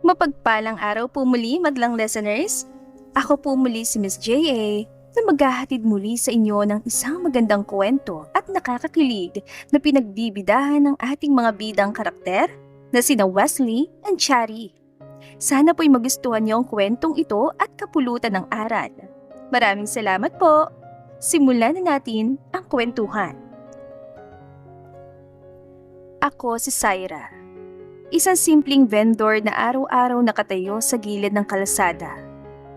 Mapagpalang araw po muli, madlang listeners. Ako po muli si Miss J.A. na maghahatid muli sa inyo ng isang magandang kwento at nakakakilig na pinagbibidahan ng ating mga bidang karakter na sina Wesley and Chari. Sana po'y magustuhan niyo ang kwentong ito at kapulutan ng aral. Maraming salamat po. Simulan na natin ang kwentuhan. Ako si Syra. Isang simpleng vendor na araw-araw nakatayo sa gilid ng kalsada.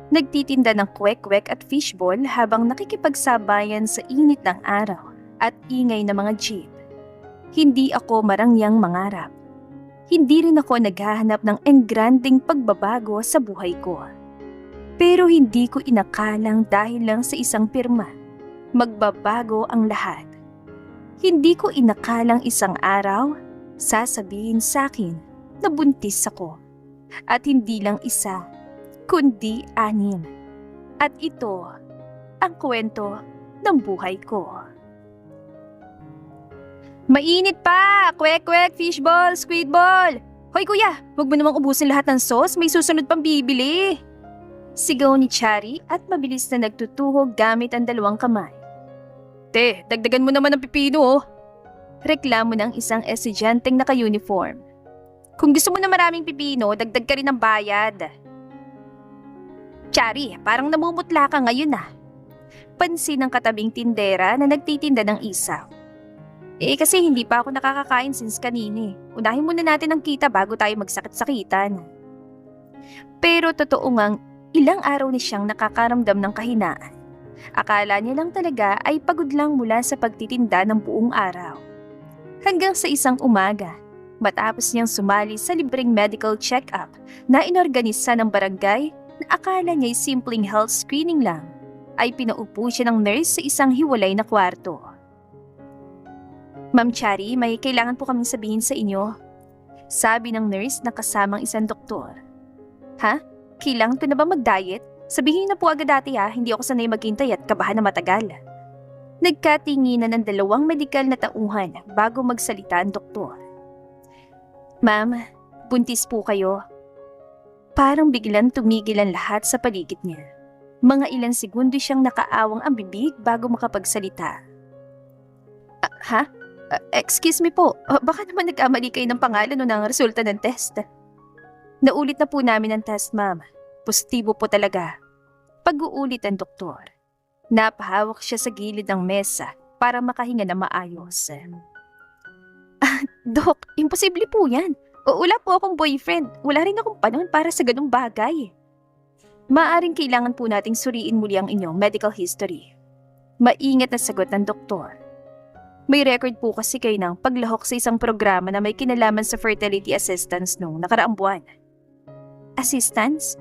Nagtitinda ng kwek-kwek at fishball habang nakikipagsabayan sa init ng araw at ingay ng mga jeep. Hindi ako marangyang mangarap. Hindi rin ako naghahanap ng engranding pagbabago sa buhay ko. Pero hindi ko inakalang dahil lang sa isang pirma, magbabago ang lahat. Hindi ko inakalang isang araw, sasabihin sa akin na buntis ako. At hindi lang isa, kundi 6. At ito ang kwento ng buhay ko. Mainit pa! Kwek-kwek, fishball, squidball! Hoy kuya, huwag mo namang ubusin lahat ng sauce, may susunod pang bibili! Sigaw ni Chari at mabilis na nagtutuhog gamit ang 2 kamay. Te, dagdagan mo naman ng pipino oh! Reklamo ng isang estudyanteng naka-uniform. Kung gusto mo na maraming pipino, dagdag ka rin ng bayad. Chari, parang namumutla ka ngayon ah. Pansin ng katabing tindera na nagtitinda ng isaw. Kasi hindi pa ako nakakakain since kanini. Unahin muna natin ang kita bago tayo magsakit-sakitan. Pero totoo ngang ilang araw na siyang nakakaramdam ng kahinaan. Akala niya lang talaga ay pagod lang mula sa pagtitinda ng buong araw. Hanggang sa isang umaga, matapos niyang sumali sa libreng medical check-up na inorganisa ng barangay na akala niya'y simpleng health screening lang, ay pinaupo siya ng nurse sa isang hiwalay na kwarto. Ma'am Chari, may kailangan po kaming sabihin sa inyo. Sabi ng nurse na kasamang isang doktor. Ha? Kailangan ko na ba mag-diet? Sabihin na po agad dati ha, hindi ako sanay maghintay at kabahan na matagal. Nagkatinginan ng 2 medikal na tauhan bago magsalita ang doktor. Ma'am, buntis po kayo. Parang biglang tumigil ang lahat sa paligid niya. Mga ilang segundo siyang nakaawang ang bibig bago makapagsalita. Ha? Excuse me po, baka naman nagkamali kayo ng pangalan o ng resulta ng test. Naulit na po namin ang test, ma'am. Positibo po talaga. Pag-uulit ang doktor. Napahawak siya sa gilid ng mesa para makahinga na maayos. Dok, imposible po yan. Wala po akong boyfriend. Wala rin akong panahon para sa ganung bagay. Maaring kailangan po nating suriin muli ang inyong medical history. Maingat na sagot ng doktor. May record po kasi kayo ng paglahok sa isang programa na may kinalaman sa fertility assistance nung nakaraang buwan. Assistance?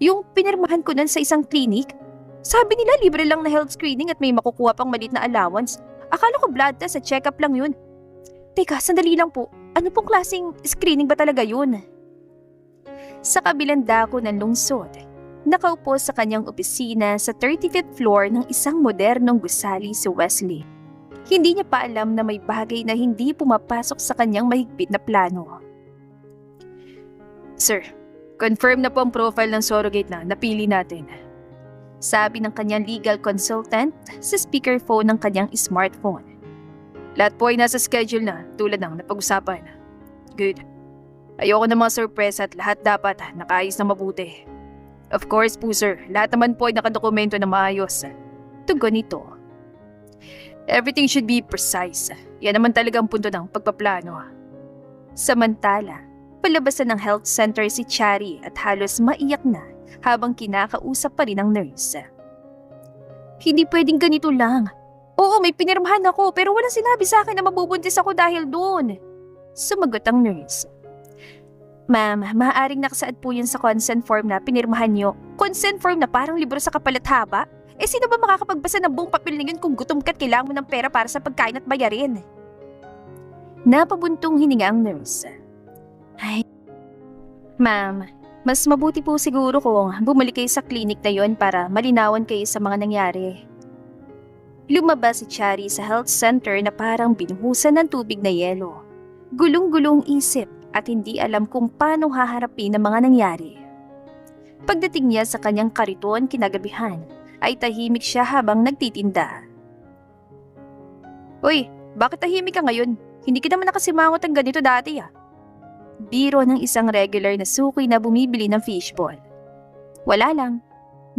Yung pinirmahan ko nun sa isang clinic? Sabi nila libre lang na health screening at may makukuha pang maliit na allowance. Akala ko blood test at check-up lang yun. Teka, sandali lang po. Ano pong klaseng screening ba talaga yun? Sa kabilang dako ng lungsod, nakaupo sa kanyang opisina sa 35th floor ng isang modernong gusali si Wesley. Hindi niya pa alam na may bagay na hindi pumapasok sa kanyang mahigpit na plano. Sir, confirm na po ang profile ng surrogate na napili natin. Sabi ng kanyang legal consultant sa speakerphone ng kanyang smartphone. Lahat po ay nasa schedule na tulad ng napag-usapan. Good. Ayoko ng mga surprise at lahat dapat nakaayos na mabuti. Of course po sir, lahat naman po ay nakadokumento na maayos. Tugon nito. Everything should be precise. Yan naman talaga ang punto ng pagpaplano. Samantala, palabasan ng health center si Chari at halos maiyak na habang kinakausap pa rin ang nurse. Hindi pwedeng ganito lang. Oo, may pinirmahan ako pero walang sinabi sa akin na mabubuntis ako dahil doon. Sumagot ang nurse. Ma'am, maaaring nakasaad po yun sa consent form na pinirmahan niyo. Consent form na parang libro sa kapalat haba? Sino ba makakapagbasa ng buong papel na yun kung gutom ka't kailangan mo ng pera para sa pagkain at bayarin? Napabuntong hininga ang nurse. Ay, ma'am, mas mabuti po siguro kung bumalik kayo sa clinic na yon para malinawan kayo sa mga nangyari. Lumabas si Chari sa health center na parang binuhusan ng tubig na yelo. Gulong-gulong isip at hindi alam kung paano haharapin ang mga nangyari. Pagdating niya sa kanyang kariton kinagabihan, ay tahimik siya habang nagtitinda. "Uy, bakit tahimik ka ngayon? Hindi ka naman nakasimangot ang ganito dati ah." Biro ng isang regular na suki na bumibili ng fishball. "Wala lang."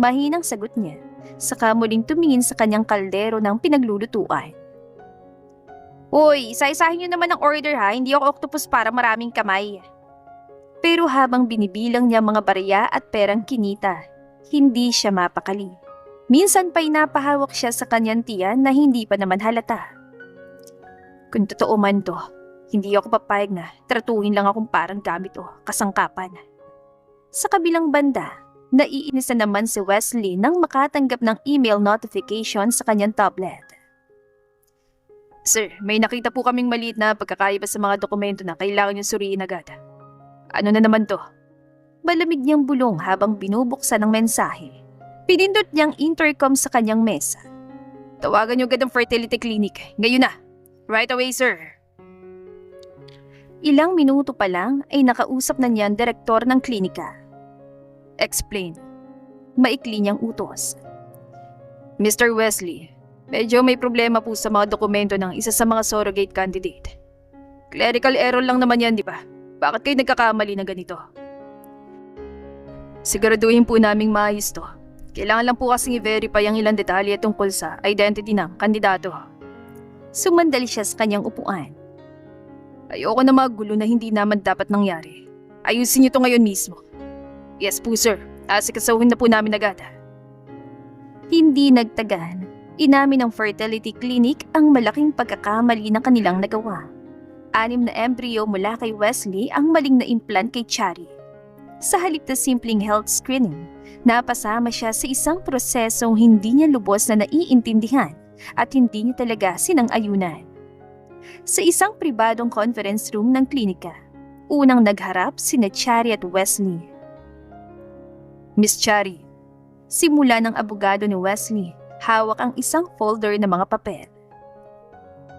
Mahinang sagot niya, saka muling tumingin sa kanyang kaldero ng pinaglulutuan. "Uy, isa-isahin niyo naman ang order ha, hindi ako octopus para maraming kamay." Pero habang binibilang niya mga barya at perang kinita, hindi siya mapakali. Minsan pa'y napahawak siya sa kanyang tiyan na hindi pa naman halata. "Kung totoo man to, hindi ako papayag na tratuhin lang akong parang gamit o kasangkapan." Sa kabilang banda, naiinis na naman si Wesley nang makatanggap ng email notification sa kanyang tablet. "Sir, may nakita po kaming maliit na pagkakaiba sa mga dokumento na kailangan niyong suriin agad." "Ano na naman to?" Malamig niyang bulong habang binubuksan ng mensahe. Pinindot niyang intercom sa kanyang mesa. "Tawagan niyo agad ang fertility clinic. Ngayon na. Right away, sir." Ilang minuto pa lang ay nakausap na niya ang direktor ng klinika. "Explain." Maikli niyang utos. "Mr. Wesley, medyo may problema po sa mga dokumento ng isa sa mga surrogate candidate. Clerical error lang naman yan, di ba? Bakit kayo nagkakamali na ganito?" "Siguraduhin po naming maayos to. Kailangan lang po kasing i-verify ang ilang detalye tungkol sa identity ng kandidato." Sumandali siya sa kanyang upuan. "Ayoko na magulo na hindi naman dapat nangyari. Ayusin niyo to ngayon mismo." "Yes po sir, asikasuhin na po namin agad." Hindi nagtagal, inamin ng fertility clinic ang malaking pagkakamali na kanilang nagawa. 6 na embryo mula kay Wesley ang maling na implant kay Chari. Sa halip na simpleng health screening, napasama siya sa isang prosesong hindi niya lubos na naiintindihan at hindi niya talaga sinang-ayunan. Sa isang pribadong conference room ng klinika, unang nagharap sina Chari at Wesley. "Miss Chari," simula ng abogado ni Wesley, hawak ang isang folder ng mga papel.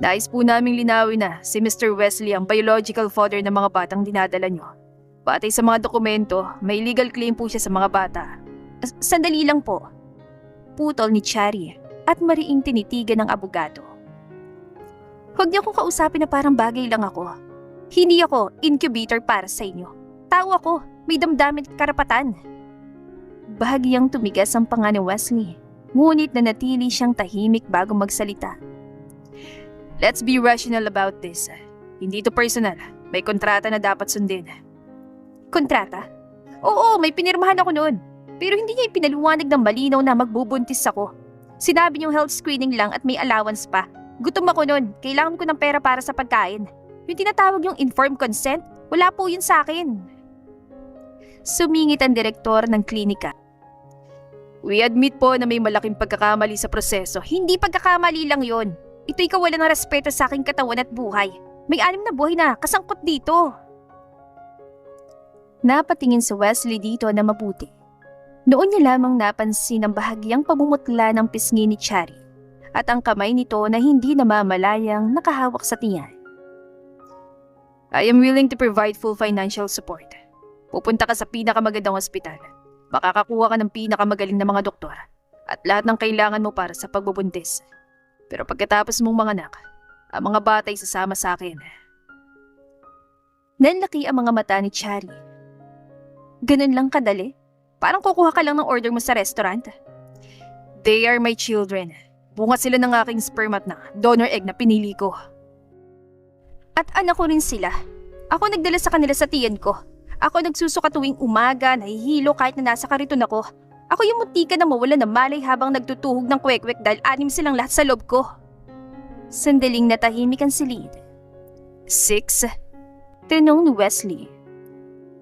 "Nais po naming linawin na si Mr. Wesley ang biological father ng mga batang dinadala niyo. Batay sa mga dokumento, may legal claim po siya sa mga bata." Sandali lang po." Putol ni Chari at mariing tinitigan ng abogado. "Huwag niyo akong kausapin na parang bagay lang ako. Hindi ako incubator para sa inyo. Tao ako, may damdamin at karapatan." Bahagyang tumigas ang panga ni Wesley, ngunit nanatili siyang tahimik bago magsalita. "Let's be rational about this. Hindi to personal. May kontrata na dapat sundin." "Kontrata?" "Oo, may pinirmahan ako noon. Pero hindi niya ipinaluwanag ng malinaw na magbubuntis ako. Sinabi niyong health screening lang at may allowance pa. Gutom ako noon. Kailangan ko ng pera para sa pagkain. Yung tinatawag yung informed consent, wala po yun sa akin." Sumingit ang direktor ng klinika. "We admit po na may malaking pagkakamali sa proseso. Hindi pagkakamali lang yon. Ito'y kawalan ng respeto sa aking katawan at buhay. May 6 na buhay na kasangkot dito." Napatingin si Wesley dito na mabuti. Noon niya lamang napansin ang bahagyang pamumutla ng pisngi ni Chari at ang kamay nito na hindi namamalayang nakahawak sa tiyan. "I am willing to provide full financial support. Pupunta ka sa pinakamagandang ospital. Makakakuha ka ng pinakamagaling na mga doktor at lahat ng kailangan mo para sa pagbubuntis. Pero pagkatapos mong manganak, ang mga batay sasama sa akin." Nanlaki ang mga mata ni Chari. "Ganun lang kadali? Parang kukuha ka lang ng order mo sa restaurant." "They are my children. Bunga sila ng aking sperm at na donor egg na pinili ko." "At anak ko rin sila. Ako nagdala sa kanila sa tiyan ko. Ako nagsusuka tuwing umaga, nahihilo kahit na nasa kariton ako. Ako yung muntika na mawala ng malay habang nagtutuhog ng kwek-kwek dahil 6 silang lahat sa loob ko." Sandaling natahimik ang silid. 6? Tanong ni Wesley.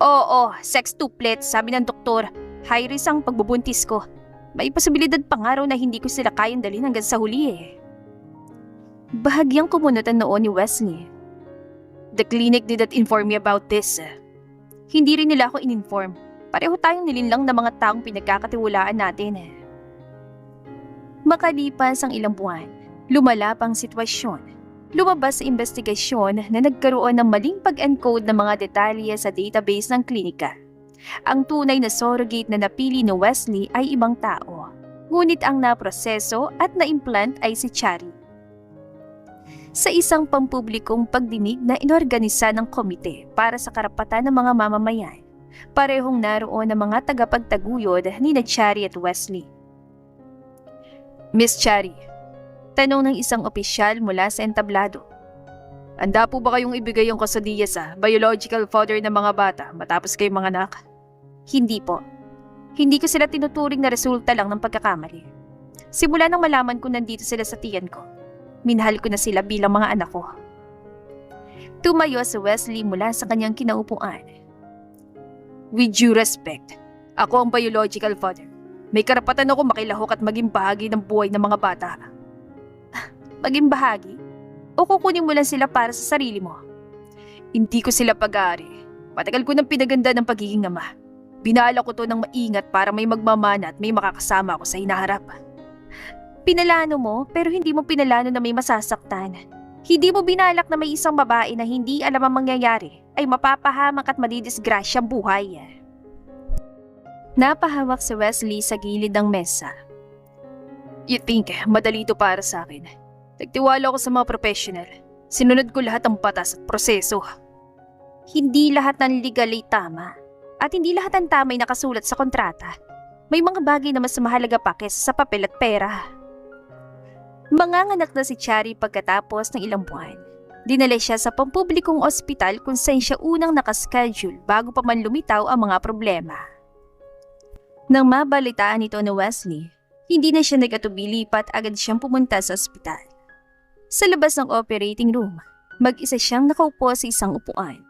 "Oo, sextuplet, sabi ng doktor. High risk ang pagbubuntis ko. May posibilidad pa nga raw na hindi ko sila kayang dalhin hanggang sa huli eh." Bahagyang kumunot ang noo ni Wesley. "The clinic did not inform me about this." "Hindi rin nila ako in-inform. Pareho tayong nilinlang na mga taong pinagkakatiwalaan natin." Makalipas ang ilang buwan, lumala pang sitwasyon. Lumabas sa investigasyon na nagkaroon ng maling pag-encode ng mga detalye sa database ng klinika. Ang tunay na surrogate na napili ni Wesley ay ibang tao, ngunit ang naproseso at na-implant ay si Chari. Sa isang pampublikong pagdinig na inorganisa ng komite para sa karapatan ng mga mamamayan, parehong naroon ang mga tagapagtaguyod ni Chari at Wesley. Miss Chari, tanong ng isang opisyal mula sa entablado. Handa po ba kayong ibigay yung kustodiya sa biological father ng mga bata matapos kayong mga anak? Hindi po. Hindi ko sila tinuturing na resulta lang ng pagkakamali. Simula nang malaman ko nandito sila sa tiyan ko, minahal ko na sila bilang mga anak ko. Tumayo si Wesley mula sa kanyang kinaupuan. With due respect, ako ang biological father. May karapatan ako makilahok at maging bahagi ng buhay ng mga bata. Maging bahagi? O kukunin mo lang sila para sa sarili mo? Hindi ko sila pag-aari. Matagal ko nang pinaganda ng pagiging ama. Binala ko to ng maingat para may magmamana at may makakasama ako sa hinaharap. Pinalano mo pero hindi mo pinalano na may masasaktan. Hindi mo binalak na may isang babae na hindi alam ang mangyayari ay mapapahamak at madidisgrasya ang buhay. Napahawak si Wesley sa gilid ng mesa. You think madali ito para sa akin? Nagtiwala ako sa mga professional. Sinunod ko lahat ng batas at proseso. Hindi lahat ng legal ay tama. At hindi lahat ng tama ay nakasulat sa kontrata. May mga bagay na mas mahalaga pa kaysa sa papel at pera. Manganganak na si Chari pagkatapos ng ilang buwan. Dinala siya sa pampublikong ospital kung saan siya unang nakaschedule bago pa man lumitaw ang mga problema. Nang mabalitaan ito ni Wesley, hindi na siya nag-atubili at agad siyang pumunta sa ospital. Sa labas ng operating room, mag-isa siyang nakaupo sa isang upuan.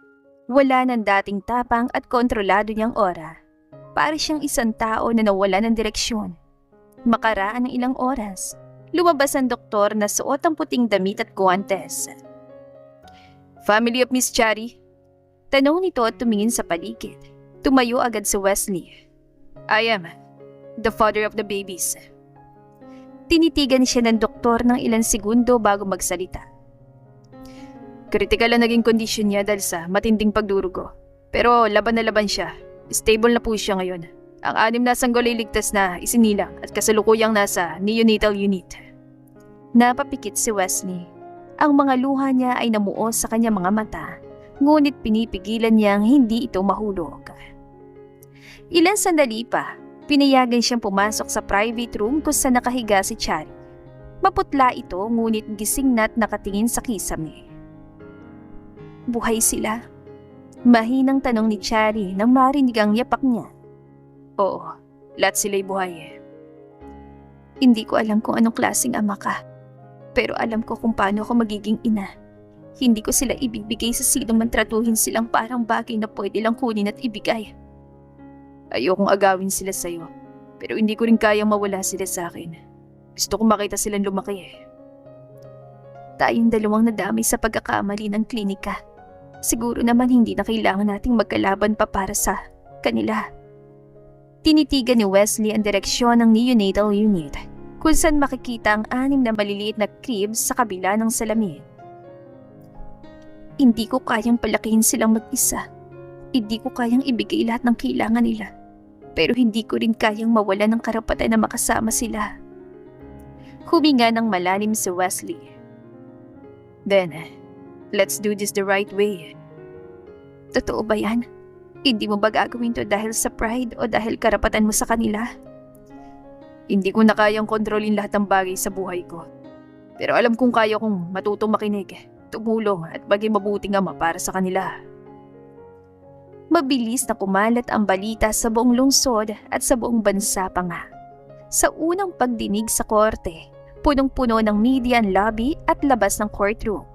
Wala ng dating tapang at kontrolado niyang aura. Para siyang isang tao na nawala ng direksyon. Makaraan ng ilang oras, lumabas ang doktor na suot ang puting damit at guwantes. Family of Miss Chari? Tanong nito at tumingin sa paligid. Tumayo agad si Wesley. I am the father of the babies. Tinitigan siya ng doktor ng ilang segundo bago magsalita. Kritikal ang naging kondisyon niya dahil sa matinding pagdurugo. Pero laban na laban siya. Stable na po siya ngayon. Ang 6 na sanggol ay ligtas na isinilang at kasalukuyang nasa neonatal unit. Napapikit si Wesley. Ang mga luha niya ay namuo sa kanyang mga mata, ngunit pinipigilan niyang hindi ito mahulog. Ilang sandali pa, pinayagan siyang pumasok sa private room kung saan nakahiga si Chari. Maputla ito ngunit gising na't nakatingin sa kisame. Buhay sila? Mahinang tanong ni Chari nang marinig ang yapak niya. Oo, lahat sila'y buhay. Hindi ko alam kung anong klaseng ama ka, pero alam ko kung paano ako magiging ina. Hindi ko sila ibibigay sa sino man tratuhin silang parang bagay na pwede lang kunin at ibigay. Ayokong agawin sila sa'yo, pero hindi ko rin kayang mawala sila sa akin. Gusto kong makita silang lumaki. Tayong dalawang nadamay sa pagkakamali ng klinika. Siguro naman hindi na kailangan nating magkalaban pa para sa kanila. Tinitigan ni Wesley ang direksyon ng neonatal unit, kung saan makikita ang 6 na maliliit na cribs sa kabila ng salamin. Hindi ko kayang palakihin silang mag-isa. Hindi ko kayang ibigay lahat ng kailangan nila. Pero hindi ko rin kayang mawala ng karapatan na makasama sila. Huminga ng malalim si Wesley. Then, let's do this the right way. Totoo ba yan? Hindi mo ba gagawin to dahil sa pride o dahil karapatan mo sa kanila? Hindi ko na kayang kontrolin lahat ng bagay sa buhay ko. Pero alam kong kaya kong matutong makinig, tumulong at maging mabuting ama para sa kanila. Mabilis na kumalat ang balita sa buong lungsod at sa buong bansa pa nga. Sa unang pagdinig sa korte, punong-puno ng media ang lobby at labas ng courtroom.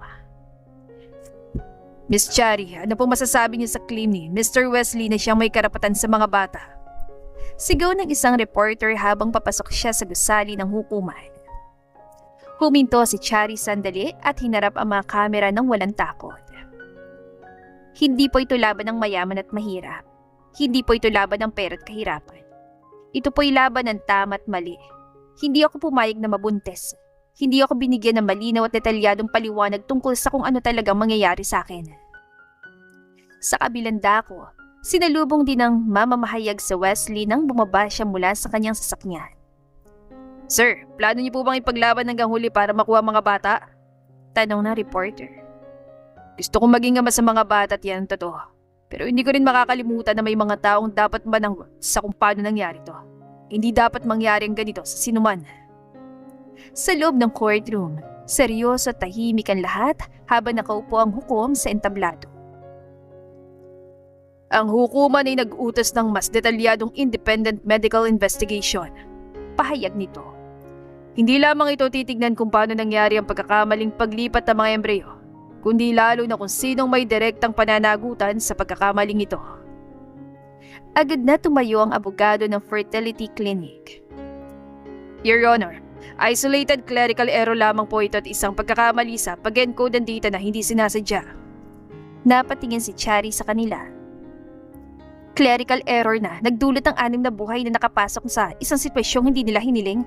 Miss Chari, ano po masasabi niyo sa claim ni Mr. Wesley na siyang may karapatan sa mga bata? Sigaw ng isang reporter habang papasok siya sa gusali ng hukuman. Huminto si Chari sandali at hinarap ang mga kamera ng walang takot. Hindi po ito laban ng mayaman at mahirap. Hindi po ito laban ng pera at kahirapan. Ito po'y laban ng tama at mali. Hindi ako pumayag na mabuntes. Hindi ako binigyan ng malinaw at detalyadong paliwanag tungkol sa kung ano talagang mangyayari sa akin. Sa kabilang dako, sinalubong din ng mamamahayag sa Wesley nang bumaba siya mula sa kanyang sasakyan. Sir, plano niyo po bang ipaglaban hanggang huli para makuha mga bata? Tanong ng reporter. Gusto kong maging ama sa mga bata at yan ang totoo. Pero hindi ko rin makakalimutan na may mga taong dapat mananggot sa kung paano nangyari to. Hindi dapat mangyari ang ganito sa sinuman. Sa loob ng courtroom, seryoso at tahimik ang lahat habang nakaupo ang hukom sa entablado. Ang hukuman ay nag-utos ng mas detalyadong independent medical investigation. Pahayag nito. Hindi lamang ito titignan kung paano nangyari ang pagkakamaling paglipat ng mga embryo, kundi lalo na kung sinong may direktang pananagutan sa pagkakamaling ito. Agad na tumayo ang abogado ng fertility clinic. Your Honor, isolated clerical error lamang po ito at isang pagkakamali sa pag-encode ng data na hindi sinasadya. Napatingin si Chari sa kanila. Clerical error na nagdulot ng 6 na buhay na nakapasok sa isang sitwasyong hindi nila hiniling.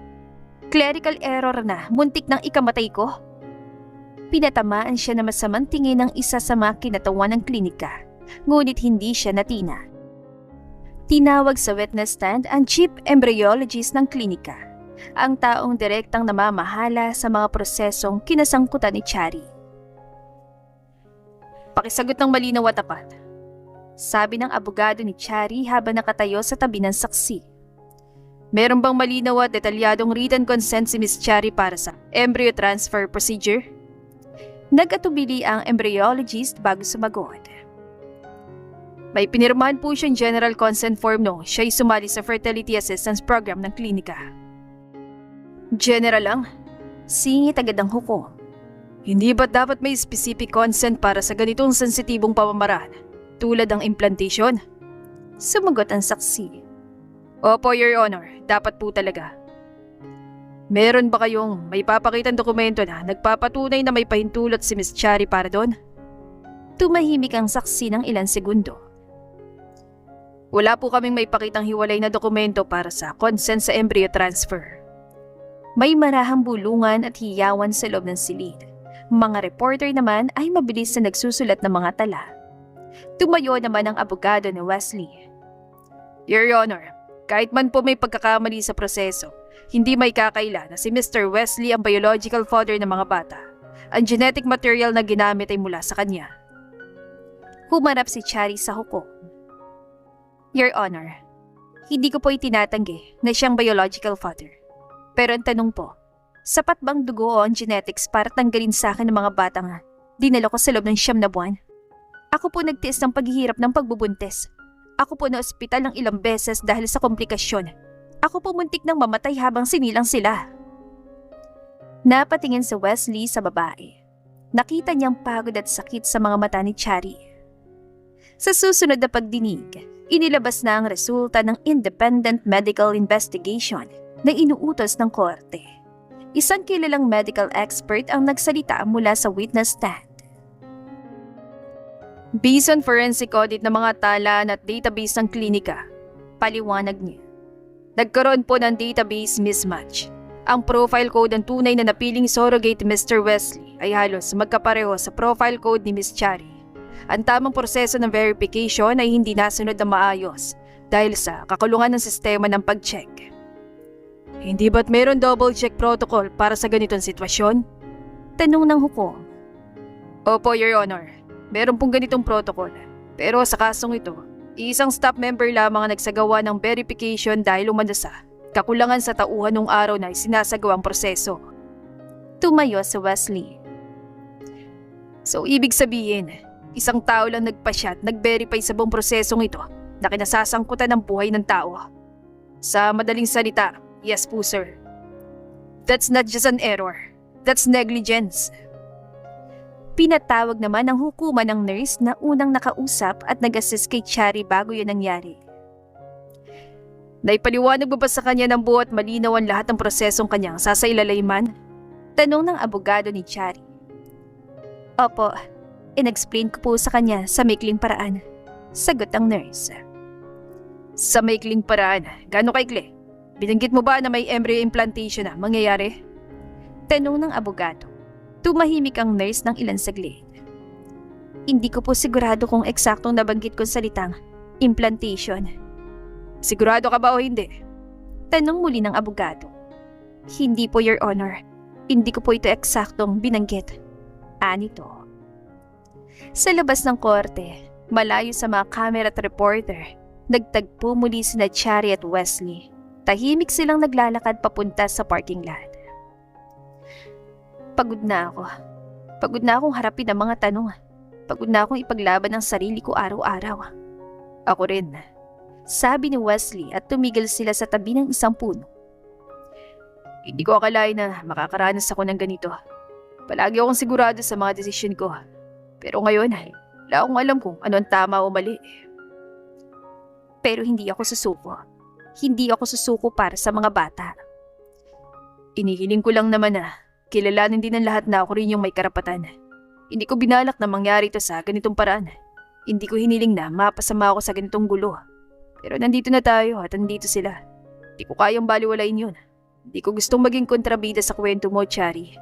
Clerical error na muntik ng ikamatay ko. Pinatamaan siya na masamang tingin ng isa sa mga kinatawan ng klinika, ngunit hindi siya natina. Tinawag sa witness stand ang chief embryologist ng klinika, ang taong direktang namamahala sa mga prosesong kinasangkutan ni Chari. Pakisagot ng malinaw at tapat, sabi ng abogado ni Chari habang nakatayo sa tabi ng saksi. Meron bang malinaw at detalyadong written consent si Miss Chari para sa embryo transfer procedure? Nag-atubili ang embryologist bago sumagot. May pinirmahan po siyang general consent form no siya'y sumali sa fertility assistance program ng klinika. General lang? Singit agad ang hukom. Hindi ba dapat may specific consent para sa ganitong sensitibong pamamaraan, tulad ng implantation? Sumagot ang saksi. Opo, Your Honor, dapat po talaga. Meron ba kayong may papakitang dokumento na nagpapatunay na may pahintulot si Miss Chari para doon? Tumahimik ang saksi ng ilang segundo. Wala po kaming may pakitang hiwalay na dokumento para sa consent sa embryo transfer. May marahang bulungan at hiyawan sa loob ng silid. Mga reporter naman ay mabilis na nagsusulat ng mga tala. Tumayo naman ang abogado ni Wesley. Your Honor, kahit man po may pagkakamali sa proseso, hindi may kakaila na si Mr. Wesley ang biological father ng mga bata. Ang genetic material na ginamit ay mula sa kanya. Humarap si Chari sa hukom. Your Honor, hindi ko po itinatanggi na siyang biological father. Pero ang tanong po, sapat bang dugo o ang genetics para tanggalin sa akin ng mga batang dinala ko sa loob ng 9 na buwan? Ako po nagtiis ng paghihirap ng pagbubuntis. Ako po na ospital ng ilang beses dahil sa komplikasyon. Ako po muntik nang mamatay habang sinilang sila. Napatingin sa Wesley sa babae. Nakita niyang pagod at sakit sa mga mata ni Chari. Sa susunod na pagdinig, inilabas na ang resulta ng independent medical investigation na inuutos ng korte. Isang kilalang medical expert ang nagsalita mula sa witness stand. Based on forensic audit ng mga talaan at database ng klinika, paliwanag niya. Nagkaroon po ng database mismatch. Ang profile code ng tunay na napiling surrogate Mr. Wesley ay halos magkapareho sa profile code ni Miss Chari. Ang tamang proseso ng verification ay hindi nasunod na maayos dahil sa kakulungan ng sistema ng pag-check. Hindi ba't meron double check protocol para sa ganitong sitwasyon? Tanong ng hukom. Opo, Your Honor. Meron pong ganitong protocol. Pero sa kasong ito, isang staff member lamang ang nagsagawa ng verification dahil umano sa kakulangan sa tauhan ng araw na isinasagawang proseso. Tumayo si Wesley. So ibig sabihin, isang tao lang nagpasya at nag-verify sa buong prosesong ito na kinasasangkutan ng buhay ng tao. Sa madaling salita, yes po sir. That's not just an error. That's negligence. Pinatawag naman ng hukuman ng nurse na unang nakausap at nag-assist kay Chari bago yun nangyari. Naipaliwanag mo ba sa kanya ng buo at malinaw ang lahat ng prosesong kanyang sasailalayman? Tanong ng abogado ni Chari. Opo, in-explain ko po sa kanya sa maikling paraan. Sagot ang nurse. Sa maikling paraan? Gaano kaikli? Binanggit mo ba na may embryo implantation na mangyayari? Tanong ng abogado. Tumahimik ang nurse ng ilang saglit. Hindi ko po sigurado kung eksaktong nabanggit kong salitang implantation. Sigurado ka ba o hindi? Tanong muli ng abogado. Hindi po, Your Honor. Hindi ko po ito eksaktong binanggit. Anito. Sa labas ng korte, malayo sa mga camera at reporter, nagtagpo muli sina Chari at Wesley. Tahimik silang naglalakad papunta sa parking lot. Pagod na ako. Pagod na akong harapin ang mga tanong. Pagod na akong ipaglaban ang sarili ko araw-araw. Ako rin. Sabi ni Wesley at tumigil sila sa tabi ng isang puno. Hindi ko akalain na makakaranas ako ng ganito. Palagi akong sigurado sa mga desisyon ko. Pero ngayon, wala akong alam kung ano ang tama o mali. Pero hindi ako susuko. Hindi ako susuko para sa mga bata. Inihiling ko lang naman na kilalanin din ng lahat na ako rin yung may karapatan. Hindi ko binalak na mangyari ito sa ganitong paraan. Hindi ko hiniling na mapasama ako sa ganitong gulo. Pero nandito na tayo at nandito sila. Hindi ko kayang baliwalain yun. Hindi ko gustong maging kontrabida sa kwento mo, Chari.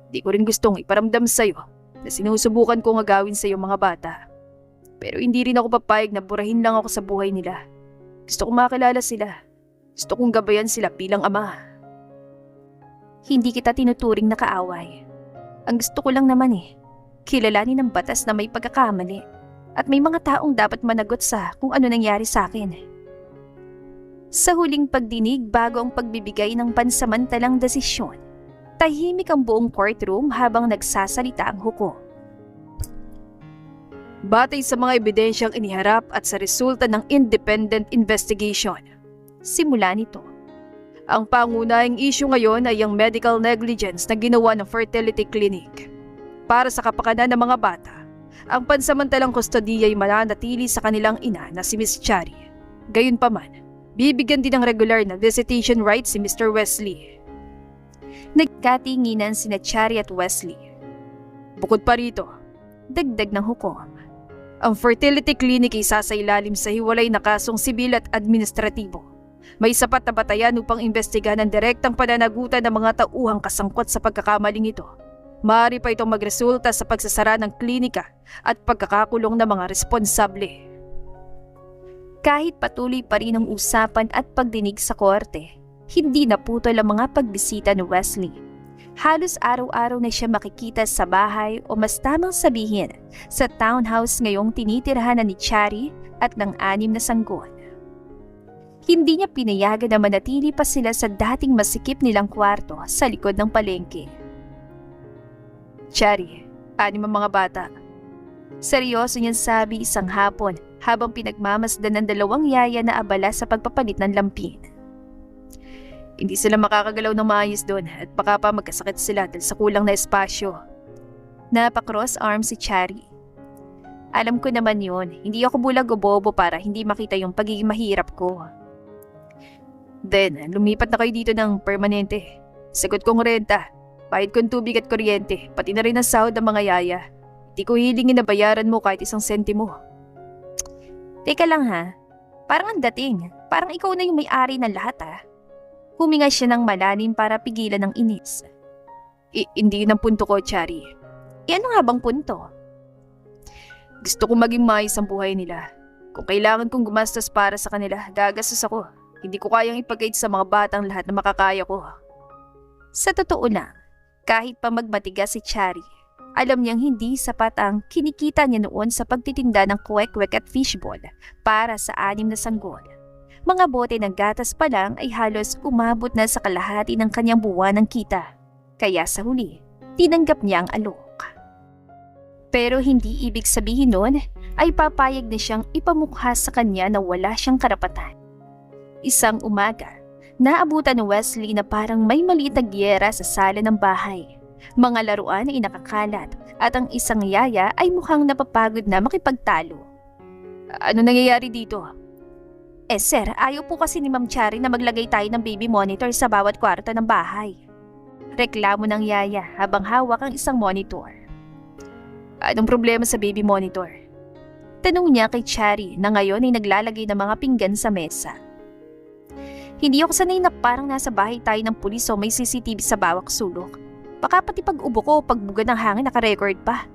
Hindi ko rin gustong iparamdam sa'yo na sinusubukan ko nga gawin sa'yo mga bata. Pero hindi rin ako papayag na burahin lang ako sa buhay nila. Gusto kong makilala sila. Gusto kong gabayan sila bilang ama. Hindi kita tinuturing na kaaway. Ang gusto ko lang naman kilalanin ng batas na may pagkakamali at may mga taong dapat managot sa kung ano nangyari sa akin. Sa huling pagdinig bago ang pagbibigay ng pansamantalang desisyon, tahimik ang buong courtroom habang nagsasalita ang hukom. Batay sa mga ebidensyang iniharap at sa resulta ng independent investigation, simula nito. Ang pangunahing issue ngayon ay ang medical negligence na ginawa ng fertility clinic. Para sa kapakanan ng mga bata, ang pansamantalang kustodiya ay mananatili sa kanilang ina na si Miss Chari. Gayunpaman, bibigyan din ng regular na visitation rights si Mr. Wesley. Nagkatinginan sina Chari at Wesley. Bukod pa rito, dagdag ng hukom, ang fertility clinic ay sasailalim sa hiwalay na kasong sibil at administratibo. May sapat na batayan upang imbestigahan ang direktang pananagutan ng mga tauhang kasangkot sa pagkakamaling ito. Maaari pa itong magresulta sa pagsasara ng klinika at pagkakakulong ng mga responsable. Kahit patuloy pa rin ang usapan at pagdinig sa korte, hindi naputol ang mga pagbisita ni Wesley. Halos araw-araw na siya makikita sa bahay o mas tamang sabihin sa townhouse ngayong tinitirahan na ni Chari at ng 6 na sanggol. Hindi niya pinayagan na manatili pa sila sa dating masikip nilang kwarto sa likod ng palengke. Chari, 6 ang mga bata. Seryoso niyang sabi isang hapon habang pinagmamasdan ng 2 yaya na abala sa pagpapalit ng lampin. Hindi sila makakagalaw ng maayos doon at baka pa magkasakit sila dahil sa kulang na espasyo. Napakross arm si Chari. Alam ko naman yun, hindi ako bulag o bobo para hindi makita yung pagiging mahirap ko. Then, lumipat na kayo dito ng permanente. Sagot kong renta, bayad kong tubig at kuryente, pati na rin ang sahod ng mga yaya. Hindi ko hilingin na bayaran mo kahit 1 sentimo. Teka lang ha, parang ang dating, parang ikaw na yung may-ari ng lahat . Huminga siya ng malalim para pigilan ng inis. Hindi yun ang punto ko, Chari. Ano nga bang punto? Gusto kong maging maayos ang buhay nila. Kung kailangan kong gumastos para sa kanila, gagastos ako. Hindi ko kayang ipagkait sa mga batang lahat na makakaya ko. Sa totoo lang, kahit pa magmatigas si Chari, alam niyang hindi sapat ang kinikita niya noon sa pagtitinda ng kwek-kwek at fishball para sa 6 na sanggol. Mga bote ng gatas pa lang ay halos umabot na sa kalahati ng kanyang buwan ng kita. Kaya sa huli, tinanggap niya ang alok. Pero hindi ibig sabihin nun ay papayag na siyang ipamukha sa kanya na wala siyang karapatan. Isang umaga, naabutan ni Wesley na parang may maliit na giyera sa sala ng bahay. Mga laruan ay nakakalat at ang isang yaya ay mukhang napapagod na makipagtalo. Ano nangyayari dito? Sir, ayaw po kasi ni Ma'am Chari na maglagay tayo ng baby monitor sa bawat kwarto ng bahay. Reklamo ng yaya habang hawak ang isang monitor. Anong problema sa baby monitor? Tanong niya kay Chari na ngayon ay naglalagay ng mga pinggan sa mesa. Hindi ako sanay na parang nasa bahay tayo ng pulis o may CCTV sa bawat sulok. Baka pati pag-ubo ko o pagbuga ng hangin naka-record pa.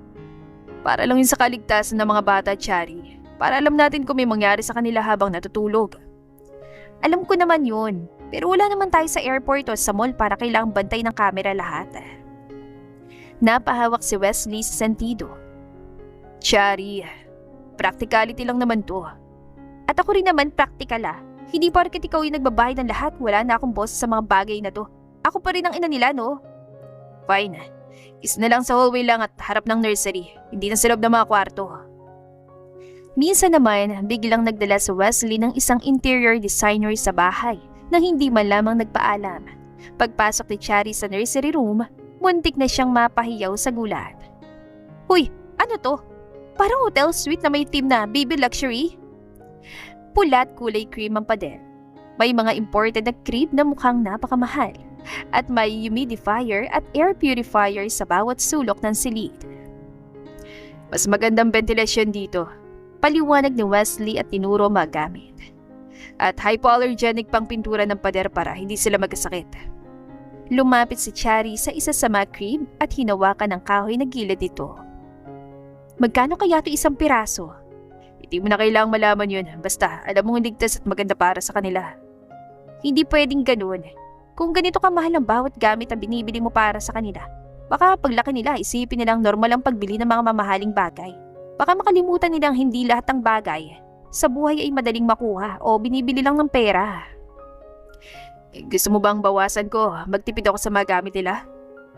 Para lang yun sa kaligtasan ng mga bata, Chari. Para alam natin kung may mangyari sa kanila habang natutulog. Alam ko naman yun, pero wala naman tayo sa airport o sa mall para kailangang bantay ng camera lahat. Napahawak si Wesley sa sentido. Chari, practicality lang naman to. At ako rin naman practical Hindi porket ikaw yung nagbabayad ng lahat, wala na akong boss sa mga bagay na to. Ako pa rin ang ina nila, no? Fine. Isa na lang sa hallway lang at harap ng nursery. Hindi na sa loob ng mga kwarto. Minsan naman, biglang nagdala si Wesley ng isang interior designer sa bahay na hindi man lamang nagpaalam. Pagpasok ni Chari sa nursery room, muntik na siyang mapahiyaw sa gulat. Uy, ano to? Parang hotel suite na may team na baby luxury. Pulat kulay cream ang pader. May mga imported na crib na mukhang napakamahal. At may humidifier at air purifier sa bawat sulok ng silid. Mas magandang ventilasyon dito. Paliwanag ni Wesley at tinuro magamit. At hypoallergenic pang pintura ng pader para hindi sila magkasakit. Lumapit si Chari sa isa sa mga crib at hinawakan ang kahoy na gilid nito. Magkano kaya ito isang piraso? Hindi mo na kailangang malaman yun. Basta, alam mong ligtas at maganda para sa kanila. Hindi pwedeng ganun. Kung ganito kamahal ang bawat gamit na binibili mo para sa kanila, baka paglaki nila isipin nilang normal ang pagbili ng mga mamahaling bagay. Baka makalimutan nilang hindi lahat ng bagay sa buhay ay madaling makuha o binibili lang ng pera. Gusto mo bang bawasan ko? Magtipid ako sa mga gamit nila?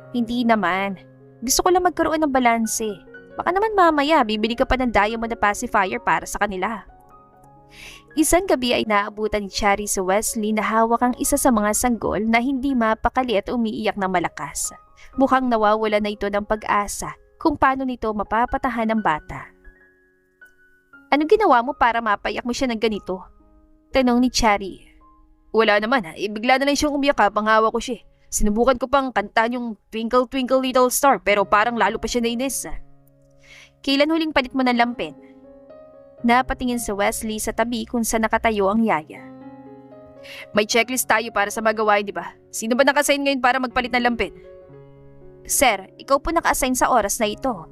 Hindi naman. Gusto ko lang magkaroon ng balanse. Baka naman mamaya bibili ka pa ng diamond na pacifier para sa kanila. Isang gabi ay naabutan ni Chari sa Wesley na hawak ang isa sa mga sanggol na hindi mapakali at umiiyak ng malakas. Mukhang nawawala na ito ng pag-asa kung paano nito mapapatahan ng bata. Ano ginawa mo para mapayak mo siya ng ganito? Tanong ni Chari. Wala naman bigla na lang siyang umiyak habang hawak ko siya. Sinubukan ko pang kantahan yung Twinkle Twinkle Little Star pero parang lalo pa siya nainis. Kailan huling palit mo ng lampin? Napatingin si Wesley sa tabi kung saan nakatayo ang yaya. May checklist tayo para sa magawain, di ba? Sino ba nakasign ngayon para magpalit ng lampin? Sir, ikaw po naka-assign sa oras na ito.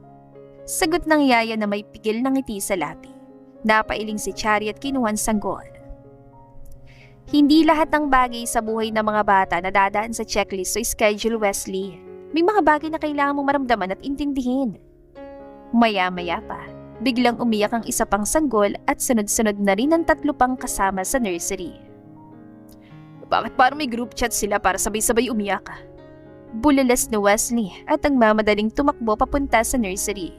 Sagot ng yaya na may pigil ng ngiti sa labi. Napailing si Chari at kinuha ang sanggol. Hindi lahat ng bagay sa buhay ng mga bata na dadaan sa checklist o schedule, Wesley. May mga bagay na kailangan mong maramdaman at intindihin. Maya-maya pa, biglang umiyak ang isa pang sanggol at sunod-sunod na rin ang 3 pang kasama sa nursery. Bakit parang may group chat sila para sabay-sabay umiyak? Bulalas ni Wesley at ang mamadaling tumakbo papunta sa nursery.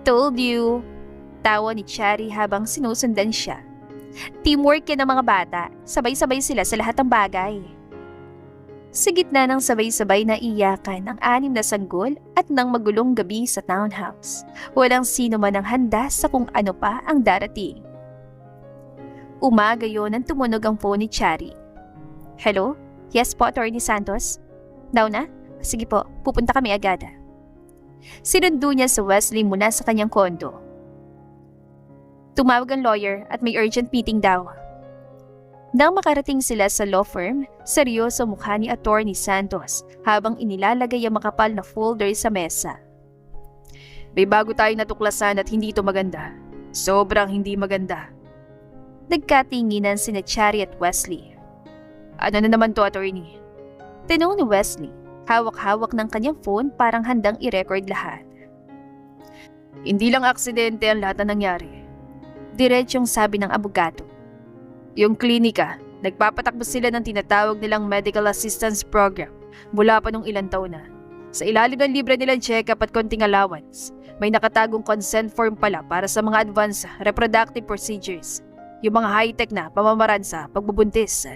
Told you! Tawa ni Chari habang sinusundan siya. Teamwork yan ng mga bata, sabay-sabay sila sa lahat ng bagay. Sa gitna ng sabay-sabay na iyakan ang 6 na sanggol at ng magulong gabi sa townhouse, walang sino man ang handa sa kung ano pa ang darating. Umaga yon nang tumunog ang phone ni Chari. Hello? Yes po, Attorney Santos? Now na? Sige po, pupunta kami agad. Sinundo niya sa Wesley muna sa kanyang kondo. Tumawag ang lawyer at may urgent meeting daw. Nang makarating sila sa law firm, seryoso mukha ni Attorney Santos habang inilalagay ang makapal na folder sa mesa. May bago tayong natuklasan at hindi ito maganda. Sobrang hindi maganda. Nagkatinginan sina Chari at Wesley. Ano na naman to, attorney? Tanong ni Wesley, hawak-hawak ng kanyang phone parang handang i-record lahat. Hindi lang aksidente ang lahat na nangyari. Diretsyong sabi ng abogado. Yung klinika, nagpapatakbo sila ng tinatawag nilang Medical Assistance Program mula pa nung ilang taon na. Sa ilalim ng libre nilang check-up at konting allowance, may nakatagong consent form pala para sa mga advanced reproductive procedures. Yung mga high-tech na pamamaraan sa pagbubuntis.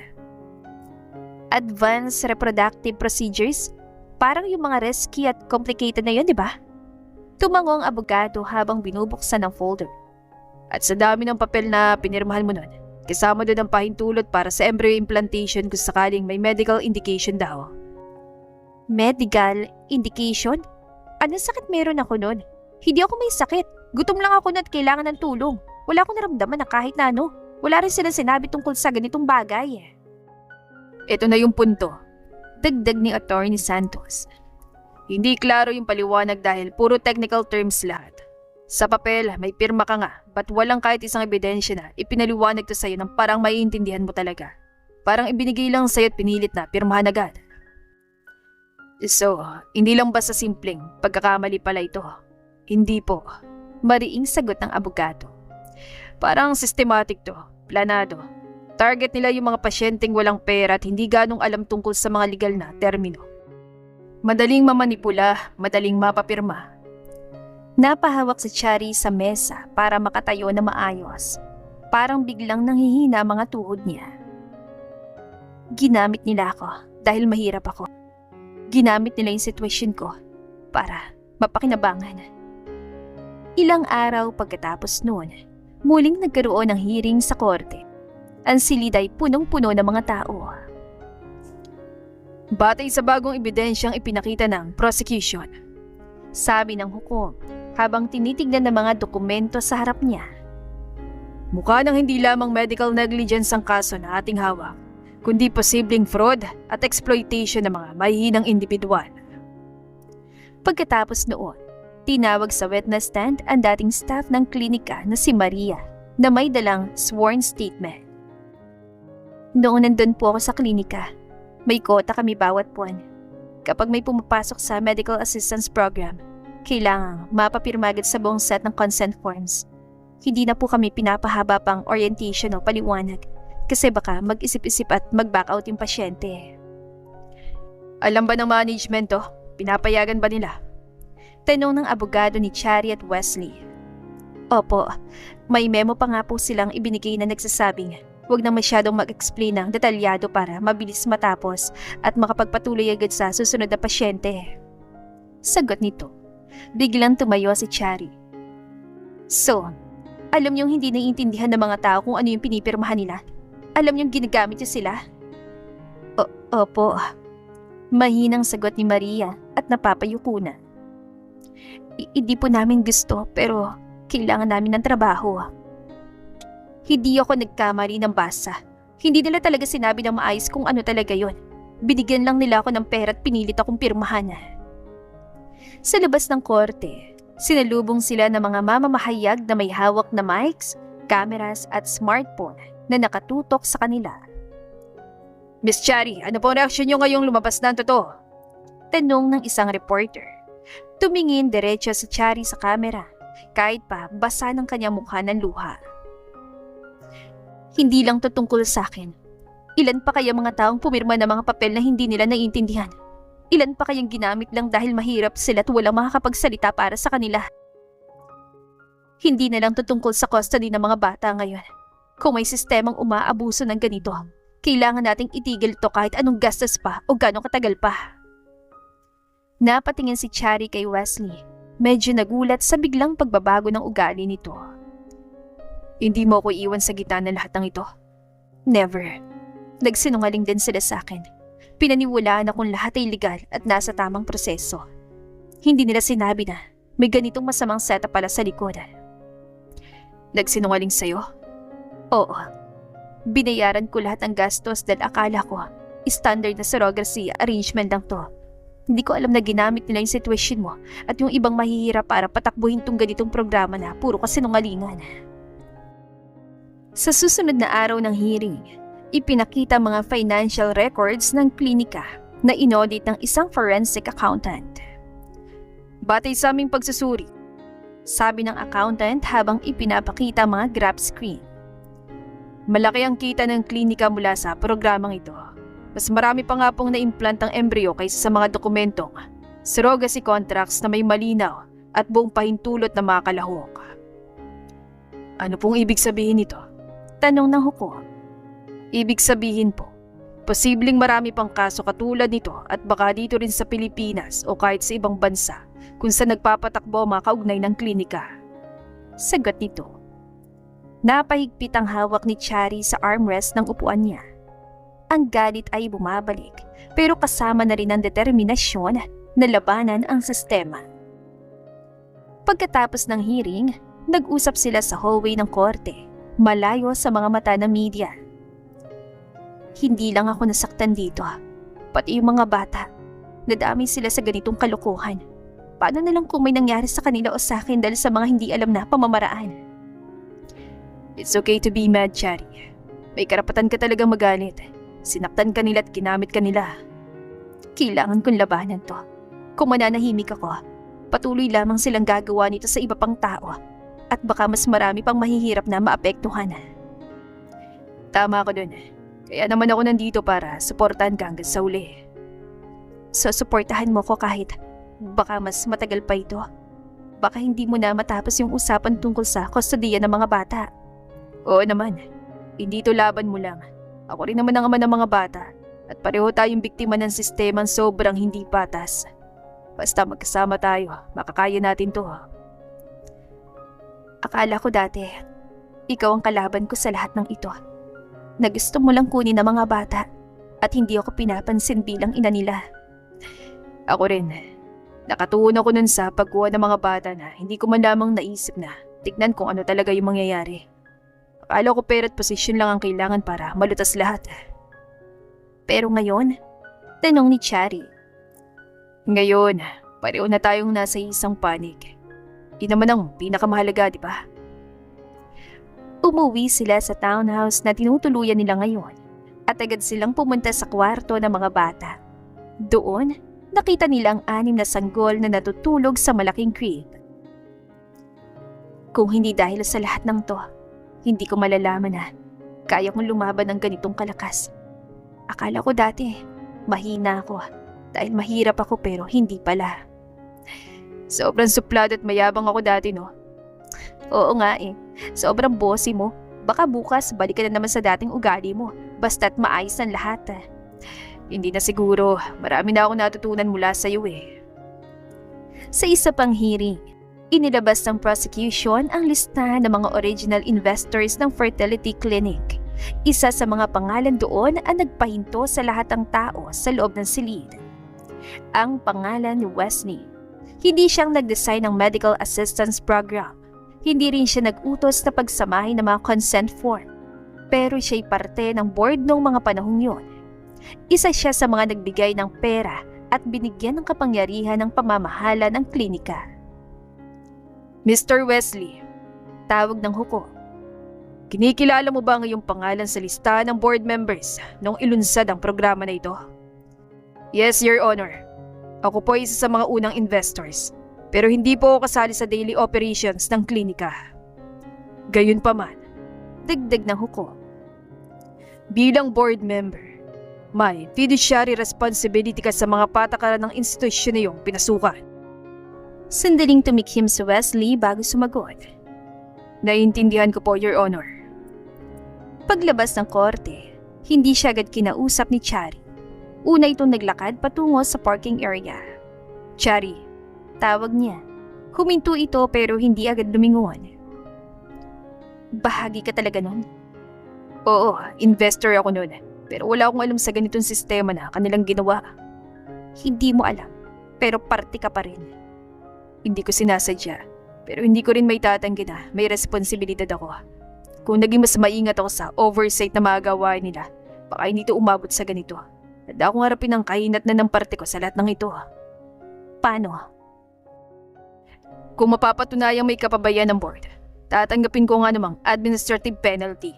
Advanced reproductive procedures? Parang yung mga risky at complicated na yun, di ba? Tumango ang abogado habang binubuksan ang folder. At sa dami ng papel na pinirmahan mo nun, kasama doon ang pahintulot para sa embryo implantation kung sakaling may medical indication daw. Medical indication? Anong sakit meron ako nun? Hindi ako may sakit. Gutom lang ako at kailangan ng tulong. Wala akong naramdaman na kahit na ano. Wala rin silang sinabi tungkol sa ganitong bagay. Ito na yung punto. Dagdag ni Attorney Santos. Hindi klaro yung paliwanag dahil puro technical terms lahat. Sa papel, may pirma ka nga, but walang kahit isang ebidensya na ipinaliwanag to sa'yo ng parang maiintindihan mo talaga. Parang ibinigay lang sa'yo at pinilit na pirmahan agad. So, hindi lang basta simpleng pagkakamali pala ito. Hindi po. Mariing sagot ng abogado. Parang systematic to, planado. Target nila yung mga pasyenteng walang pera at hindi ganong alam tungkol sa mga legal na termino. Madaling mamanipula, madaling mapapirma. Napahawak si Chari sa mesa para makatayo na maayos. Parang biglang nanghihina mga tuhod niya. Ginamit nila ako dahil mahirap ako. Ginamit nila yung sitwasyon ko para mapakinabangan. Ilang araw pagkatapos noon, muling nagkaroon ng hearing sa korte. Ang silid ay punong-puno ng mga tao. Batay sa bagong ebidensyang ipinakita ng prosecution, sabi ng hukom habang tinitignan ng mga dokumento sa harap niya. mukha nang hindi lamang medical negligence ang kaso na ating hawak, kundi posibleng fraud at exploitation ng mga mahihinang individual. Pagkatapos noon, tinawag sa witness stand ang dating staff ng klinika na si Maria na may dalang sworn statement. Noong nandun po ako sa klinika, may kota kami bawat buwan. Kapag may pumapasok sa medical assistance program, kailangang mapapirma agad sa buong set ng consent forms. Hindi na po kami pinapahaba pang orientation o paliwanag kasi baka mag-isip-isip at mag-back out yung pasyente. Alam ba ng management to? Pinapayagan ba nila? Tanong ng abogado ni Chari at Wesley. Opo, may memo pa nga po silang ibinigay na nagsasabing huwag na masyadong mag-explain ng detalyado para mabilis matapos at makapagpatuloy agad sa susunod na pasyente. Sagot nito. Biglang tumayo si Chari. So, alam niyong hindi naiintindihan ng mga tao kung ano yung pinipirmahan nila? Alam niyong ginagamit niyo sila? Opo. Mahinang sagot ni Maria at napapayuko na. Hindi po namin gusto pero kailangan namin ng trabaho. Hindi ako nagkamali ng basa. Hindi nila talaga sinabi ng maayos kung ano talaga yon. Binigyan lang nila ako ng pera at pinilit akong pirmahan. Sa labas ng korte, sinalubong sila ng mga mamamahayag na may hawak na mics, cameras at smartphone na nakatutok sa kanila. Miss Chari, ano po ang reaksyon niyo ngayong lumabas na ang totoo? Tanong ng isang reporter. Tumingin diretso sa Chari sa kamera, kahit pa basa ng kanyang mukha ng luha. Hindi lang to tungkol sa akin. Ilan pa kaya mga taong pumirma ng mga papel na hindi nila naiintindihan? Ilan pa kayang ginamit lang dahil mahirap sila at walang makakapagsalita para sa kanila? Hindi na lang to tungkol sa custody ng mga bata ngayon. Kung may sistemang umaabuso ng ganito, kailangan nating itigil to kahit anong gastos pa o gano'ng katagal pa. Napatingin si Chari kay Wesley. Medyo nagulat sa biglang pagbabago ng ugali nito. Hindi mo ako iwan sa gitna ng lahat ng ito? Never. Nagsinungaling din sila sa akin. Pinaniwalaan akong lahat ay legal at nasa tamang proseso. Hindi nila sinabi na may ganitong masamang setup pala sa likod. Nagsinungaling sa'yo? Oo. Binayaran ko lahat ng gastos dahil akala ko standard na surrogacy arrangement lang to. Hindi ko alam na ginamit nila yung sitwasyon mo at yung ibang mahihirap para patakbuhin tong ganitong programa na puro kasinungalingan. Sa susunod na araw ng hearing, ipinakita mga financial records ng klinika na inaudit ng isang forensic accountant. Batay sa aming pagsusuri, sabi ng accountant habang ipinapakita mga graph screen. Malaki ang kita ng klinika mula sa programang ito. Mas marami pa nga pong na-implant ang embryo kaysa sa mga dokumentong surrogacy contracts na may malinaw at buong pahintulot na mga kalahok. Ano pong ibig sabihin nito? Tanong ng hukom. Ibig sabihin po, posibleng marami pang kaso katulad nito at baka dito rin sa Pilipinas o kahit sa ibang bansa kung saan nagpapatakbo ang mga kaugnay ng klinika. Sagot nito. Napahigpit ang hawak ni Chari sa armrest ng upuan niya. Ang galit ay bumabalik pero kasama na rin ang determinasyon na labanan ang sistema. Pagkatapos ng hearing, nag-usap sila sa hallway ng korte, malayo sa mga mata ng media. Hindi lang ako nasaktan dito, pati yung mga bata. Nadamay sila sa ganitong kalokohan. Paano na lang kung may nangyari sa kanila o sa akin dahil sa mga hindi alam na pamamaraan? It's okay to be mad, Chari. May karapatan ka talagang magalit. Sinaktan ka nila at ginamit ka nila. Kailangan kong labanan to. Kung mananahimik ako, patuloy lamang silang gagawa nito sa iba pang tao at baka mas marami pang mahihirap na maapektuhan. Tama ako dun. Kaya naman ako nandito para suportahan ka hanggang sa uli. So suportahan mo ko kahit baka mas matagal pa ito. Baka hindi mo na matapos yung usapan tungkol sa kustodiya ng mga bata. Oo naman. Hindi to laban mo lang. Ako rin naman ang ama ng mga bata. At pareho tayong biktima ng sistemang sobrang hindi patas. Basta magkasama tayo, makakaya natin to. Akala ko dati, ikaw ang kalaban ko sa lahat ng ito. Na gusto mo lang kunin ng mga bata at hindi ako pinapansin bilang ina nila. Ako rin. Nakatuon ako nun sa pagkuha ng mga bata na hindi ko man lamang naisip na tignan kung ano talaga yung mangyayari. Akala ko pera at posisyon lang ang kailangan para malutas lahat. Pero ngayon, tanong ni Chari. Ngayon, pareho na tayong nasa isang panig. Di naman ang pinakamahalaga, di ba? Umuwi sila sa townhouse na tinutuluyan nila ngayon at agad silang pumunta sa kwarto ng mga bata. Doon, nakita nila ang 6 na sanggol na natutulog sa malaking crib. Kung hindi dahil sa lahat ng to, hindi ko malalaman na kaya kong lumaban ng ganitong kalakas. Akala ko dati, mahina ako dahil mahirap ako pero hindi pala. Sobrang suplado at mayabang ako dati, no? Oo nga eh, sobrang bossy mo. Baka bukas balik ka na naman sa dating ugali mo, basta't maayos ang lahat. Hindi na siguro, marami na ako natutunan mula sa iyo eh. Sa isa pang hearing, inilabas ng prosecution ang lista ng mga original investors ng fertility clinic. Isa sa mga pangalan doon ang nagpahinto sa lahat ng tao sa loob ng silid. Ang pangalan ni Wesley. Hindi siyang nag-design ng medical assistance program. Hindi rin siya nag-utos na pagsamahin ng mga consent form. Pero siya'y parte ng board noong mga panahong yun. Isa siya sa mga nagbigay ng pera at binigyan ng kapangyarihan ng pamamahala ng klinika. Mr. Wesley, tawag ng hukom. Kinikilala mo ba ang iyong pangalan sa listahan ng board members nung ilunsad ang programa na ito? Yes, Your Honor. Ako po ay isa sa mga unang investors, pero hindi po ako kasali sa daily operations ng klinika. Gayunpaman, dagdag ng hukom. Bilang board member, may fiduciary responsibility ka sa mga patakaran ng institusyon na iyong pinasukan. Sandaling tumikhim si Wesley bago sumagot. Naiintindihan ko po, Your Honor. Paglabas ng korte, hindi siya agad kinausap ni Chari. Una itong naglakad patungo sa parking area. Chari, tawag niya. Huminto ito pero hindi agad lumingon. Bahagi ka talaga nun? Oo, investor ako nun. Pero wala akong alam sa ganitong sistema na kanilang ginawa. Hindi mo alam, pero parte ka pa rin. Hindi ko sinasadya, pero hindi ko rin may tatanggi na may responsibilidad ako. Kung naging mas maingat ako sa oversight na magagawa nila, baka hindi ito umabot sa ganito. Handa akong harapin ang kahinat na ng parte ko sa lahat ng ito. Paano? Kung mapapatunayang may kapabayan ng board, tatanggapin ko nga namang administrative penalty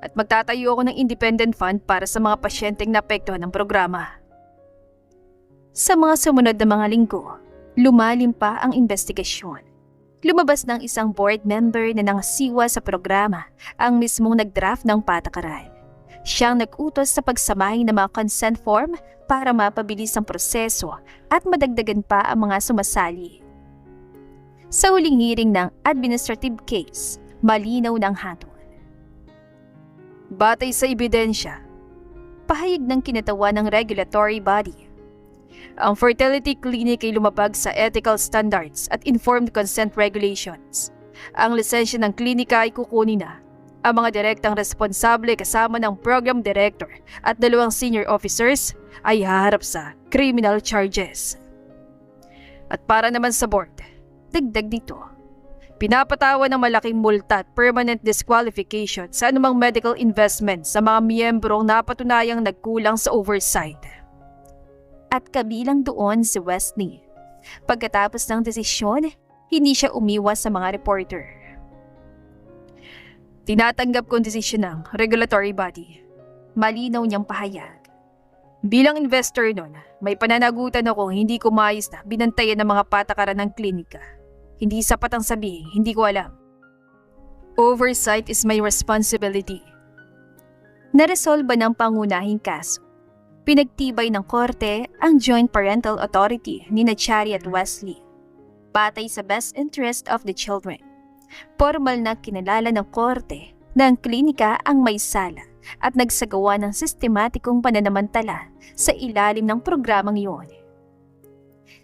at magtatayo ako ng independent fund para sa mga pasyenteng naapektuhan ng programa. Sa mga sumunod na mga linggo, lumalim pa ang investigasyon. Lumabas ng isang board member na nangasiwa sa programa ang mismong nagdraft ng patakaran. Siyang nag-utos sa pagsamahin ng mga consent form para mapabilis ang proseso at madagdagan pa ang mga sumasali. Sa huling hearing ng administrative case, malinaw ng hatol. Batay sa ebidensya, pahayag ng kinatawan ng regulatory body, ang fertility clinic ay lumabag sa ethical standards at informed consent regulations. Ang lisensya ng klinika ay kukunin na. Ang mga direktang responsable kasama ng program director at 2 senior officers ay haharap sa criminal charges. At para naman sa board, dagdag dito, pinapatawan ng malaking multa at permanent disqualification sa anumang medical investment sa mga miyembrong napatunayang nagkulang sa oversight. at kabilang doon si Wesley. Pagkatapos ng desisyon, hindi siya umiwas sa mga reporter. Tinatanggap ko ang desisyon ng regulatory body. Malinaw niyang pahayag. Bilang investor nun, may pananagutan ako hindi ko maayos na binantayan ng mga patakaran ng klinika. Hindi sapat ang sabihin, hindi ko alam. Oversight is my responsibility. Naresolba ng pangunahing kaso. Pinagtibay ng korte ang Joint Parental Authority ni Chari at Wesley. Batay sa best interest of the children. Formal na kinalala ng korte na ang klinika ang may sala at nagsagawa ng sistematikong pananamantala sa ilalim ng programang iyon.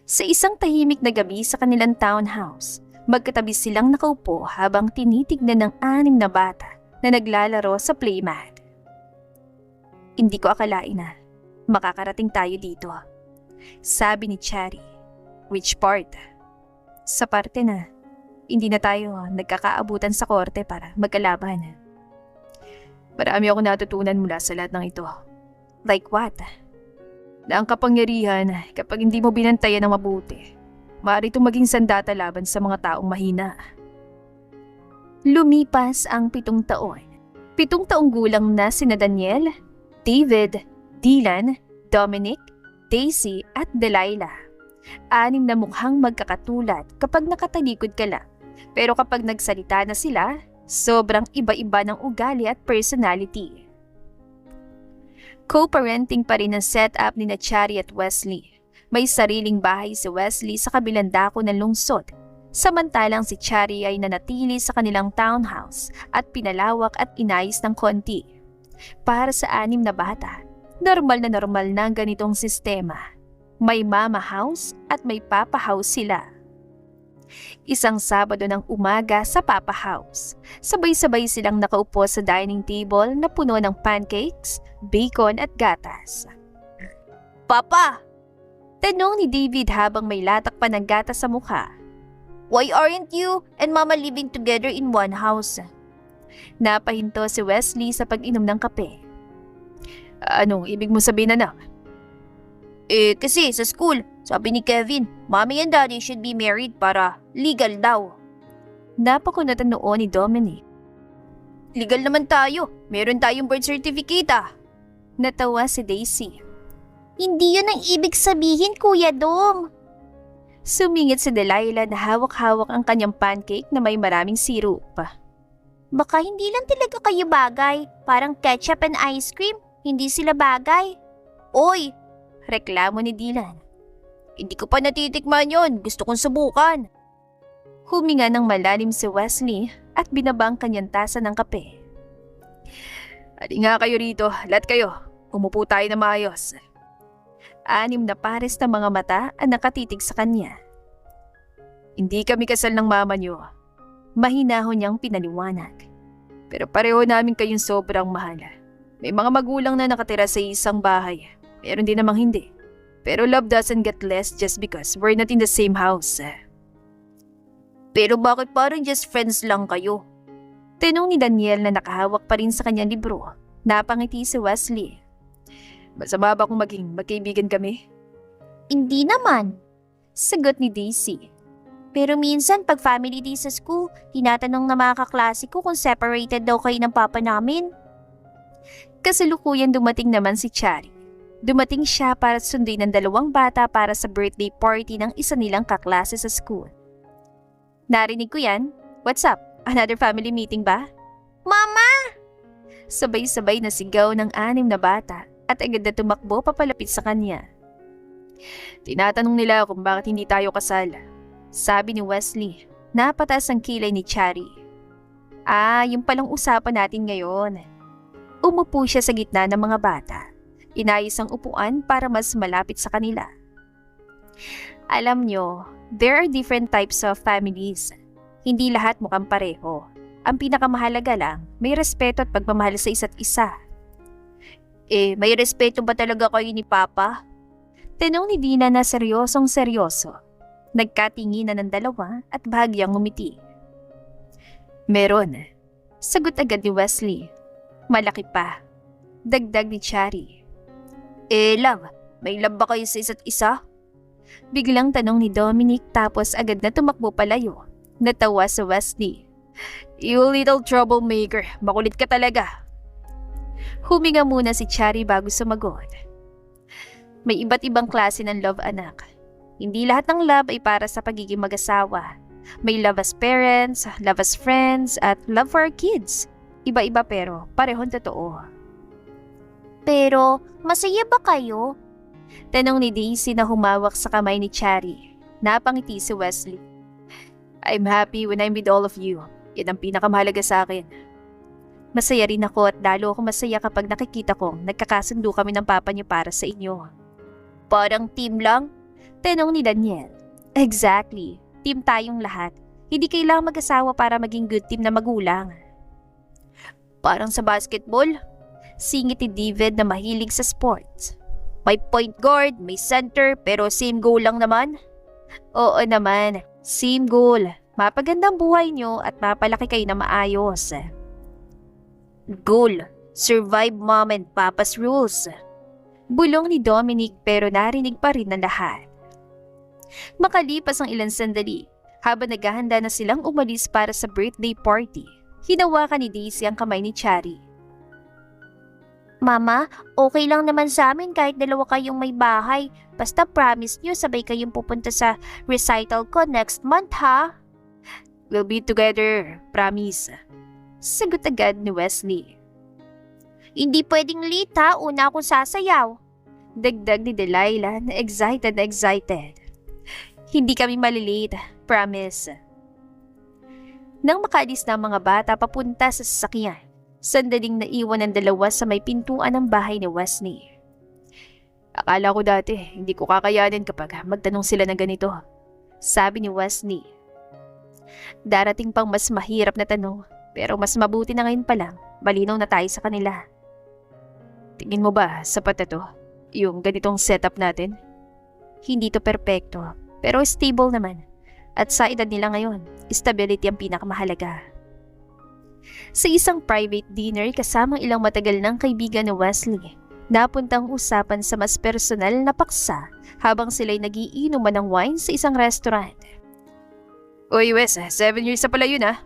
Sa isang tahimik na gabi sa kanilang townhouse, magkatabi silang nakaupo habang tinitignan ng 6 na bata na naglalaro sa playmat. Hindi ko akalain na makakarating tayo dito, sabi ni Chari. Which part? Sa parte na hindi na tayo nagkakaabutan sa korte para magkalaban. Marami akong natutunan mula sa lahat ng ito. Like what? Na ang kapangyarihan, kapag hindi mo binantayan ng mabuti, maaari itong maging sandata laban sa mga taong mahina. Lumipas ang 7 taon. 7 taong gulang na sina Daniel, David, Dylan, Dominic, Daisy at Delilah. 6 na mukhang magkakatulad kapag nakatalikod ka lang. Pero kapag nagsalita na sila, sobrang iba-iba ng ugali at personality. Co-parenting pa rin ang setup ni Chari at Wesley. May sariling bahay si Wesley sa kabilang dako ng lungsod, samantalang si Chari ay nanatili sa kanilang townhouse at pinalawak at inayos ng konti. Para sa 6 na bata, normal na ang ganitong sistema. May mama house at may papa house sila. Isang Sabado ng umaga sa Papa House, sabay-sabay silang nakaupo sa dining table na puno ng pancakes, bacon at gatas. Papa! Tanong ni David habang may latak pa ng gatas sa mukha. Why aren't you and Mama living together in one house? Napahinto si Wesley sa pag-inom ng kape. Anong ibig mo sabihin, anak? Kasi sa school, sabi ni Kevin, Mommy and Daddy should be married para legal daw. Napakunatan noon ni Dominic. Legal naman tayo. Meron tayong birth certificate ah. Natawa si Daisy. Hindi yun ang ibig sabihin, Kuya Dong. Sumingit si Delilah na hawak-hawak ang kanyang pancake na may maraming sirup. Baka hindi lang talaga kayo bagay. Parang ketchup and ice cream. Hindi sila bagay. Oy! Reklamo ni Dylan. Hindi ko pa natitikman yon. Gusto kong subukan. Huminga ng malalim si Wesley at binaba ang kanyang tasa ng kape. Hali nga kayo rito, lahat kayo. Umupo tayo na maayos. 6 na pares na mga mata ang nakatitig sa kanya. Hindi kami kasal ng mama niyo. Mahinahon niyang pinaliwanag. Pero pareho namin kayong sobrang mahal. May mga magulang na nakatira sa isang bahay. Meron din namang hindi. Pero love doesn't get less just because we're not in the same house. Pero bakit parang just friends lang kayo? Tanong ni Daniel na nakahawak pa rin sa kanyang libro. Napangiti si Wesley. Masama ba kung maging magkaibigan kami? Hindi naman. Sagot ni Daisy. Pero minsan pag family day sa school, tinatanong na mga kaklase ko kung separated daw kayo ng papa namin. Kasalukuyan dumating naman si Chari. Dumating siya para sunduin ng 2 bata para sa birthday party ng isa nilang kaklase sa school. Narinig ko yan. What's up? Another family meeting ba? Mama! Sabay-sabay na sigaw ng 6 na bata at agad na tumakbo papalapit sa kanya. Tinatanong nila kung bakit hindi tayo kasal. Sabi ni Wesley. Napataas ang kilay ni Chari. Yung palang usapan natin ngayon. Umupo siya sa gitna ng mga bata. Inayos ang upuan para mas malapit sa kanila. Alam nyo, there are different types of families. Hindi lahat mukhang pareho. Ang pinakamahalaga lang, may respeto at pagmamahal sa isa't isa. May respeto ba talaga kayo ni Papa? Tanong ni Dina na seryosong seryoso. Nagkatinginan ng 2 at bahagyang ngumiti. Meron. Sagot agad ni Wesley. Malaki pa. Dagdag ni Chari. Love, May love ba kayo sa isa't isa? Biglang tanong ni Dominic tapos agad na tumakbo palayo. Natawa si Wesley. You little troublemaker, makulit ka talaga. Huminga muna si Cherry bago sumagot. May iba't ibang klase ng love, anak. Hindi lahat ng love ay para sa pagiging mag-asawa. May love as parents, love as friends, at love for our kids. Iba-iba pero parehong totoo. Pero, masaya ba kayo? Tanong ni Daisy na humawak sa kamay ni Cherry. Napangiti si Wesley. I'm happy when I'm with all of you. Yan ang pinakamahalaga sa akin. Masaya rin ako at lalo ako masaya kapag nakikita kong nagkakasundo kami ng papa niyo para sa inyo. Parang team lang? Tanong ni Daniel. Exactly. Team tayong lahat. Hindi kailangang mag-asawa para maging good team na magulang. Parang sa basketball? Singit ni David na mahilig sa sports. May point guard, may center, pero same goal lang naman? Oo naman. Same goal. Mapagandang buhay niyo at mapalaki kayo na maayos. Goal. Survive mom and papa's rules. Bulong ni Dominic pero narinig pa rin ng lahat. Makalipas ang ilang sandali, habang naghahanda na silang umalis para sa birthday party, hinawakan ni Daisy ang kamay ni Cherry. Mama, okay lang naman sa amin kahit dalawa kayong may bahay. Basta promise nyo sabay kayong pupunta sa recital ko next month, ha? We'll be together, promise. Sagot agad ni Wesley. Hindi pwedeng late, ha? Una akong sasayaw. Dagdag ni Delilah na excited. Hindi kami malilate, promise. Nang makaalis na ang mga bata papunta sa sasakyan, sandaling naiwan ang dalawa sa may pintuan ng bahay ni Wesley. Akala ko dati, hindi ko kakayanin kapag magtanong sila ng ganito. Sabi ni Wesley. Darating pang mas mahirap na tanong, pero mas mabuti na ngayon pa lang, malinaw na tayo sa kanila. Tingin mo ba sapat na to? Yung ganitong setup natin? Hindi to perpekto, pero stable naman. At sa edad nila ngayon, stability ang pinakamahalaga. Sa isang private dinner kasamang ilang matagal ng kaibigan ni Wesley, napuntang usapan sa mas personal na paksa habang sila'y nagiinuman ng wine sa isang restaurant. Uy Wes, 7 years na pala yun ah.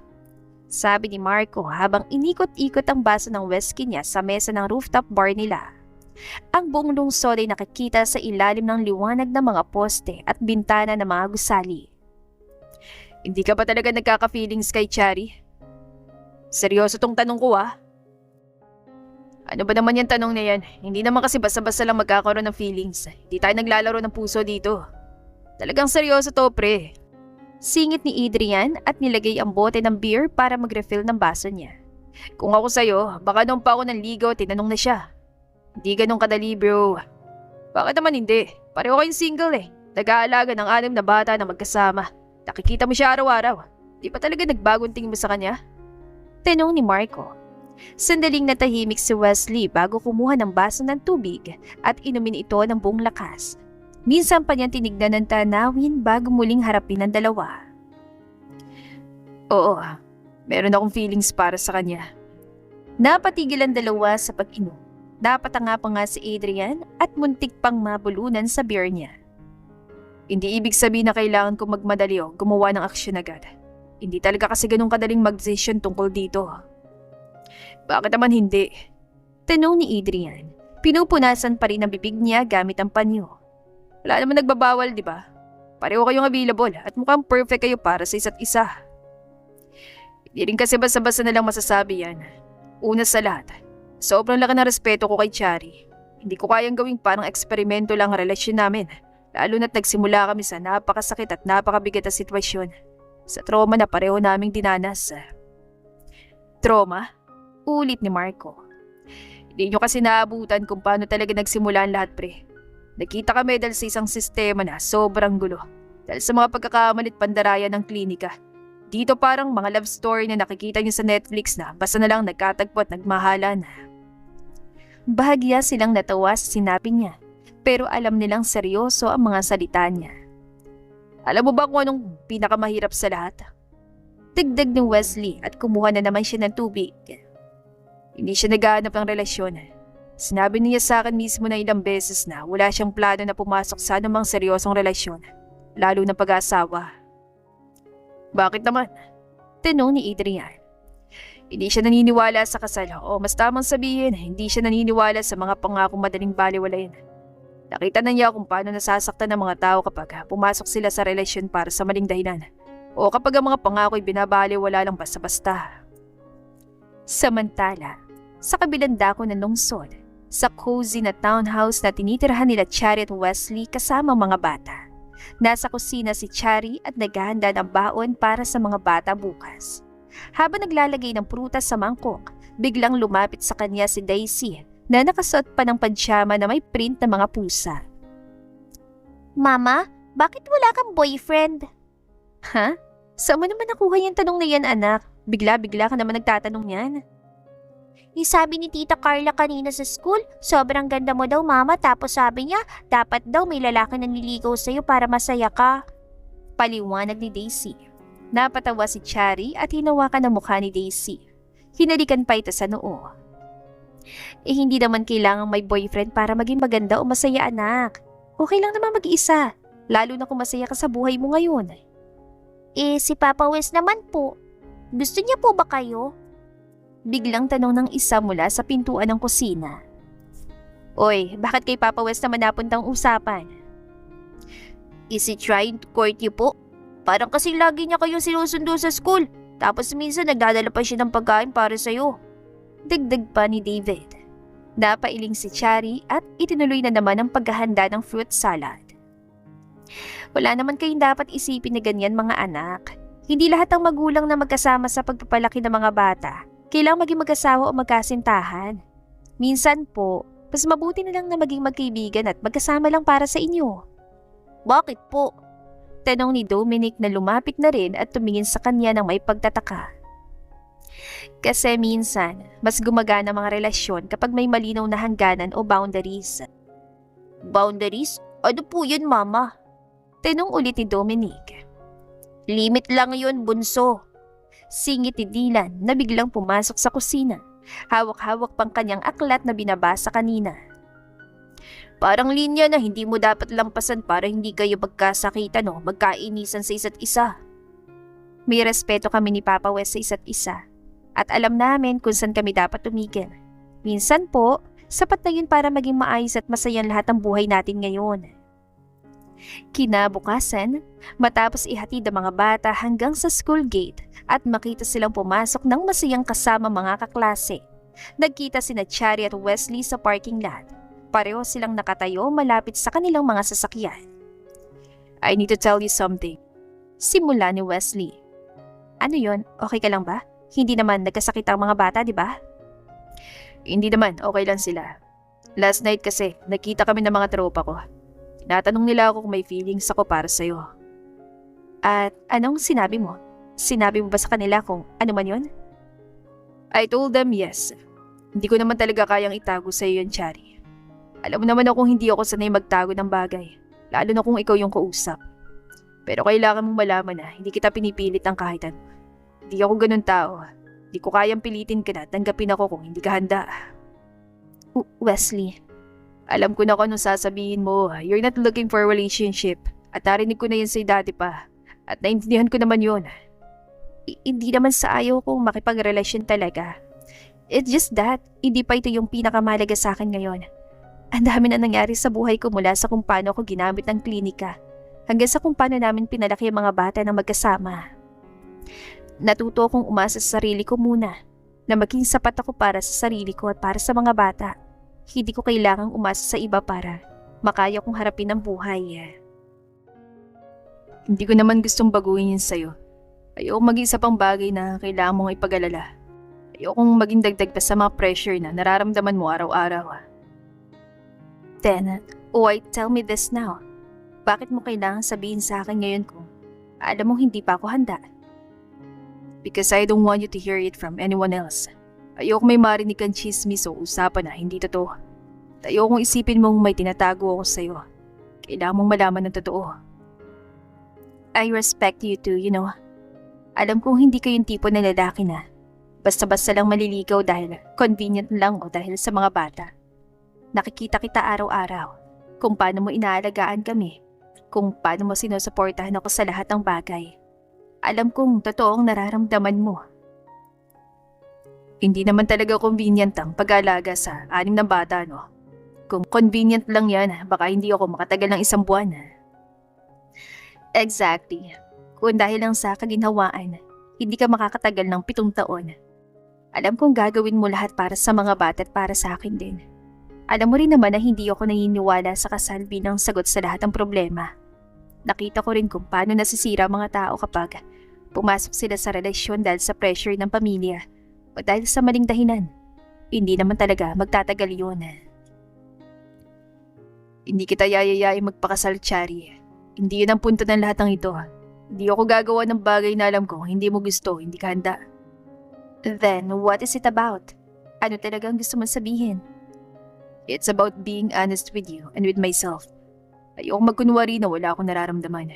Sabi ni Marco habang inikot-ikot ang baso ng whiskey niya sa mesa ng rooftop bar nila. Ang buong lungsod ay nakikita sa ilalim ng liwanag ng mga poste at bintana ng mga gusali. Hindi ka ba talaga nagkaka-feelings kay Cherry? Seryoso tong tanong ko ah. Ano ba naman yung tanong na yan? Hindi naman kasi basta-basta lang magkakaroon ng feelings. Hindi tayo naglalaro ng puso dito. Talagang seryoso to pre. Singit ni Adrian at nilagay ang bote ng beer para mag-refill ng baso niya. Kung ako sa'yo, baka nung pa ako nanligaw, tinanong na siya. Hindi ganun kadali bro. Bakit naman hindi? Pareho kayong single eh. Nag-aalaga ng 6 na bata na magkasama. Nakikita mo siya araw-araw. Di pa talaga nagbagong tingin mo sa kanya? Tanong ni Marco. Sandaling natahimik si Wesley bago kumuha ng baso ng tubig at inumin ito ng buong lakas. Minsan pa niyang tinignan ng tanawin bago muling harapin ang dalawa. Oo, meron akong feelings para sa kanya. Napatigil ang dalawa sa pag-inom. Napatanga pa nga si Adrian at muntik pang mabulunan sa beer niya. Hindi ibig sabihin na kailangan ko magmadali o gumawa ng aksyon agad. Hindi talaga kasi ganun kadaling mag-decision tungkol dito. Bakit naman hindi? Tanong ni Adrian. Pinupunasan pa rin ang bibig niya gamit ang panyo. Wala naman nagbabawal, di ba? Pareho kayong available at mukhang perfect kayo para sa isa't isa. Hindi rin kasi basta-basta na lang masasabi yan. Una sa lahat, sobrang laki ng respeto ko kay Cherry. Hindi ko kayang gawing parang eksperimento lang ang relasyon namin. Lalo na't nagsimula kami sa napakasakit at napakabigat na sitwasyon. Sa trauma na pareho naming dinanas. Trauma? Ulit ni Marco. Hindi nyo kasi naabutan kung paano talaga nagsimula ang lahat pre. Nakita kami dahil sa isang sistema na sobrang gulo. Dahil sa mga pagkakamali at pandaraya ng klinika. Dito parang mga love story na nakikita nyo sa Netflix na basta na lang nagkatagpo at nagmahalan. Bahagya silang natawa sa sinabi niya. Pero alam nilang seryoso ang mga salita niya. Alam mo ba kung anong pinakamahirap sa lahat? Dagdag ni Wesley at kumuha na naman siya ng tubig. Hindi siya naghahanap ng relasyon. Sinabi niya sa akin mismo na ilang beses na wala siyang plano na pumasok sa anumang seryosong relasyon, lalo na pag-aasawa. Bakit naman? Tanong ni Adrian. Hindi siya naniniwala sa kasal o mas tamang sabihin, hindi siya naniniwala sa mga pangakong madaling baliwalayin. Nakita na niya kung paano nasasaktan ng mga tao kapag pumasok sila sa relasyon para sa maling dahilan o kapag ang mga pangako'y binabaliwala lang basta-basta. Samantala, sa kabilang dako ng lungsod, sa cozy na townhouse na tinitirahan nila Chari at Wesley kasama mga bata. Nasa kusina si Chari at naghahanda ng baon para sa mga bata bukas. Habang naglalagay ng prutas sa mangkok, biglang lumapit sa kanya si Daisy na nakasuot pa ng pajama na may print ng mga pusa. Mama, bakit wala kang boyfriend? Ha? Saan mo naman nakuha yung tanong na yan, anak? Bigla-bigla ka naman nagtatanong yan. Sabi ni Tita Carla kanina sa school, sobrang ganda mo daw mama, tapos sabi niya, dapat daw may lalaki na nililigaw sa'yo para masaya ka. Paliwanag ni Daisy. Napatawa si Chari at hinawakan ang mukha ni Daisy. Hinalikan pa ito sa noo. Hindi naman kailangang may boyfriend para maging maganda o masaya, anak. Okay lang naman mag-isa, lalo na kung masaya ka sa buhay mo ngayon. Si Papa Wes naman po. Gusto niya po ba kayo? Biglang tanong ng isa mula sa pintuan ng kusina. Oy, bakit kay Papa Wes naman napuntang usapan? Is he trying to court you po? Parang kasi lagi niya kayong sinusundo sa school. Tapos minsan nagdadala pa siya ng pagkain para sa'yo. Dagdag pa ni David. Napailing si Chari at itinuloy na naman ang paghahanda ng fruit salad. Wala naman kayong dapat isipin na ganyan, mga anak. Hindi lahat ng magulang na magkasama sa pagpapalaki ng mga bata kailangang maging mag-asawa o magkasintahan. Minsan po, mas mabuti na lang na maging magkaibigan at magkasama lang para sa inyo. Bakit po? Tanong ni Dominic na lumapit na rin at tumingin sa kanya ng may pagtataka. Kasi minsan, mas gumagana ang mga relasyon kapag may malinaw na hangganan o boundaries. Boundaries? Ano po yun, Mama? Tanong ulit ni Dominic. Limit lang yun, bunso. Singit ni Dylan na biglang pumasok sa kusina. Hawak-hawak pang kanyang aklat na binabasa kanina. Parang linya na hindi mo dapat lampasan para hindi kayo magkasakitan o magkainisan sa isa't isa. May respeto kami ni Papa Wes sa isa't isa. At alam namin kung saan kami dapat tumigil. Minsan po, sapat na yun para maging maayos at masayang lahat ng buhay natin ngayon. Kinabukasan, matapos ihatid ang mga bata hanggang sa school gate at makita silang pumasok ng masayang kasama mga kaklase, nagkita sina Chari at Wesley sa parking lot. Pareho silang nakatayo malapit sa kanilang mga sasakyan. I need to tell you something. Simula ni Wesley. Ano yon? Okay ka lang ba? Hindi naman nagkasakit ang mga bata, di ba? Hindi naman, okay lang sila. Last night kasi, nakita kami ng mga tropa ko. Tinatanong nila ako kung may feelings ako para sa'yo. At anong sinabi mo? Sinabi mo ba sa kanila kung ano man yun? I told them yes. Hindi ko naman talaga kayang itago sa'yo yun, Chari. Alam mo naman akong hindi ako sanay magtago ng bagay, lalo na kung ikaw yung kausap. Pero kailangan mong malaman na hindi kita pinipilit ng kahit ano. Hindi ako ganun tao. Hindi ko kayang pilitin ka na tanggapin ako kung hindi ka handa. Wesley, alam ko na kung anong sasabihin mo. You're not looking for a relationship. At narinig ko na yun sa'yo dati pa. At naintindihan ko naman yun. Hindi naman sa ayaw kong makipagrelasyon talaga. It's just that, hindi pa ito yung pinakamahalaga sa akin ngayon. Ang dami na nangyari sa buhay ko mula sa kung paano ako ginamit ng klinika hanggang sa kung paano namin pinalaki ang mga bata na magkasama. Natuto akong umasa sa sarili ko muna, na maging sapat ako para sa sarili ko at para sa mga bata. Hindi ko kailangang umasa sa iba para makaya kong harapin ang buhay. Hindi ko naman gustong baguhin yun sa'yo. Ayokong maging isa pang bagay na kailangan mong ipag-alala. Ayokong maging dagdag pa sa mga pressure na nararamdaman mo araw-araw. Then, why tell me this now? Bakit mo kailangan sabihin sa akin ngayon kung alam mong hindi pa ako handa? Because I don't want you to hear it from anyone else. Ayoko may marinig kang chismis o usapan na hindi totoo. At ayokong isipin mong may tinatago ako sa'yo. Kailangan mong malaman ng totoo. I respect you too, you know. Alam kong hindi ka yung tipo na lalaki na basta-basta lang maliligaw dahil convenient lang o dahil sa mga bata. Nakikita kita araw-araw. Kung paano mo inaalagaan kami. Kung paano mo sinusuportahan ako sa lahat ng bagay. Alam kong totoo ang nararamdaman mo. Hindi naman talaga convenient ang pag-aalaga sa 6 na bata, no? Kung convenient lang yan, baka hindi ako makatagal ng 1 buwan. Exactly. Kung dahil lang sa kaginhawaan, hindi ka makakatagal ng 7 taon. Alam kong gagawin mo lahat para sa mga bata at para sa akin din. Alam mo rin naman na hindi ako naniniwala sa kasal bilang sagot sa lahat ng problema. Nakita ko rin kung paano nasisira mga tao kapag pumasok sila sa relasyon dahil sa pressure ng pamilya o dahil sa maling dahilan. Hindi naman talaga magtatagal yun. Hindi kita yayayain magpakasal, Chari. Hindi yun ang punto ng lahat ng ito. Hindi ako gagawa ng bagay na alam ko hindi mo gusto, hindi ka handa. Then, what is it about? Ano talagang gusto mong sabihin? It's about being honest with you and with myself. Ayokong magkunwari na wala akong nararamdaman.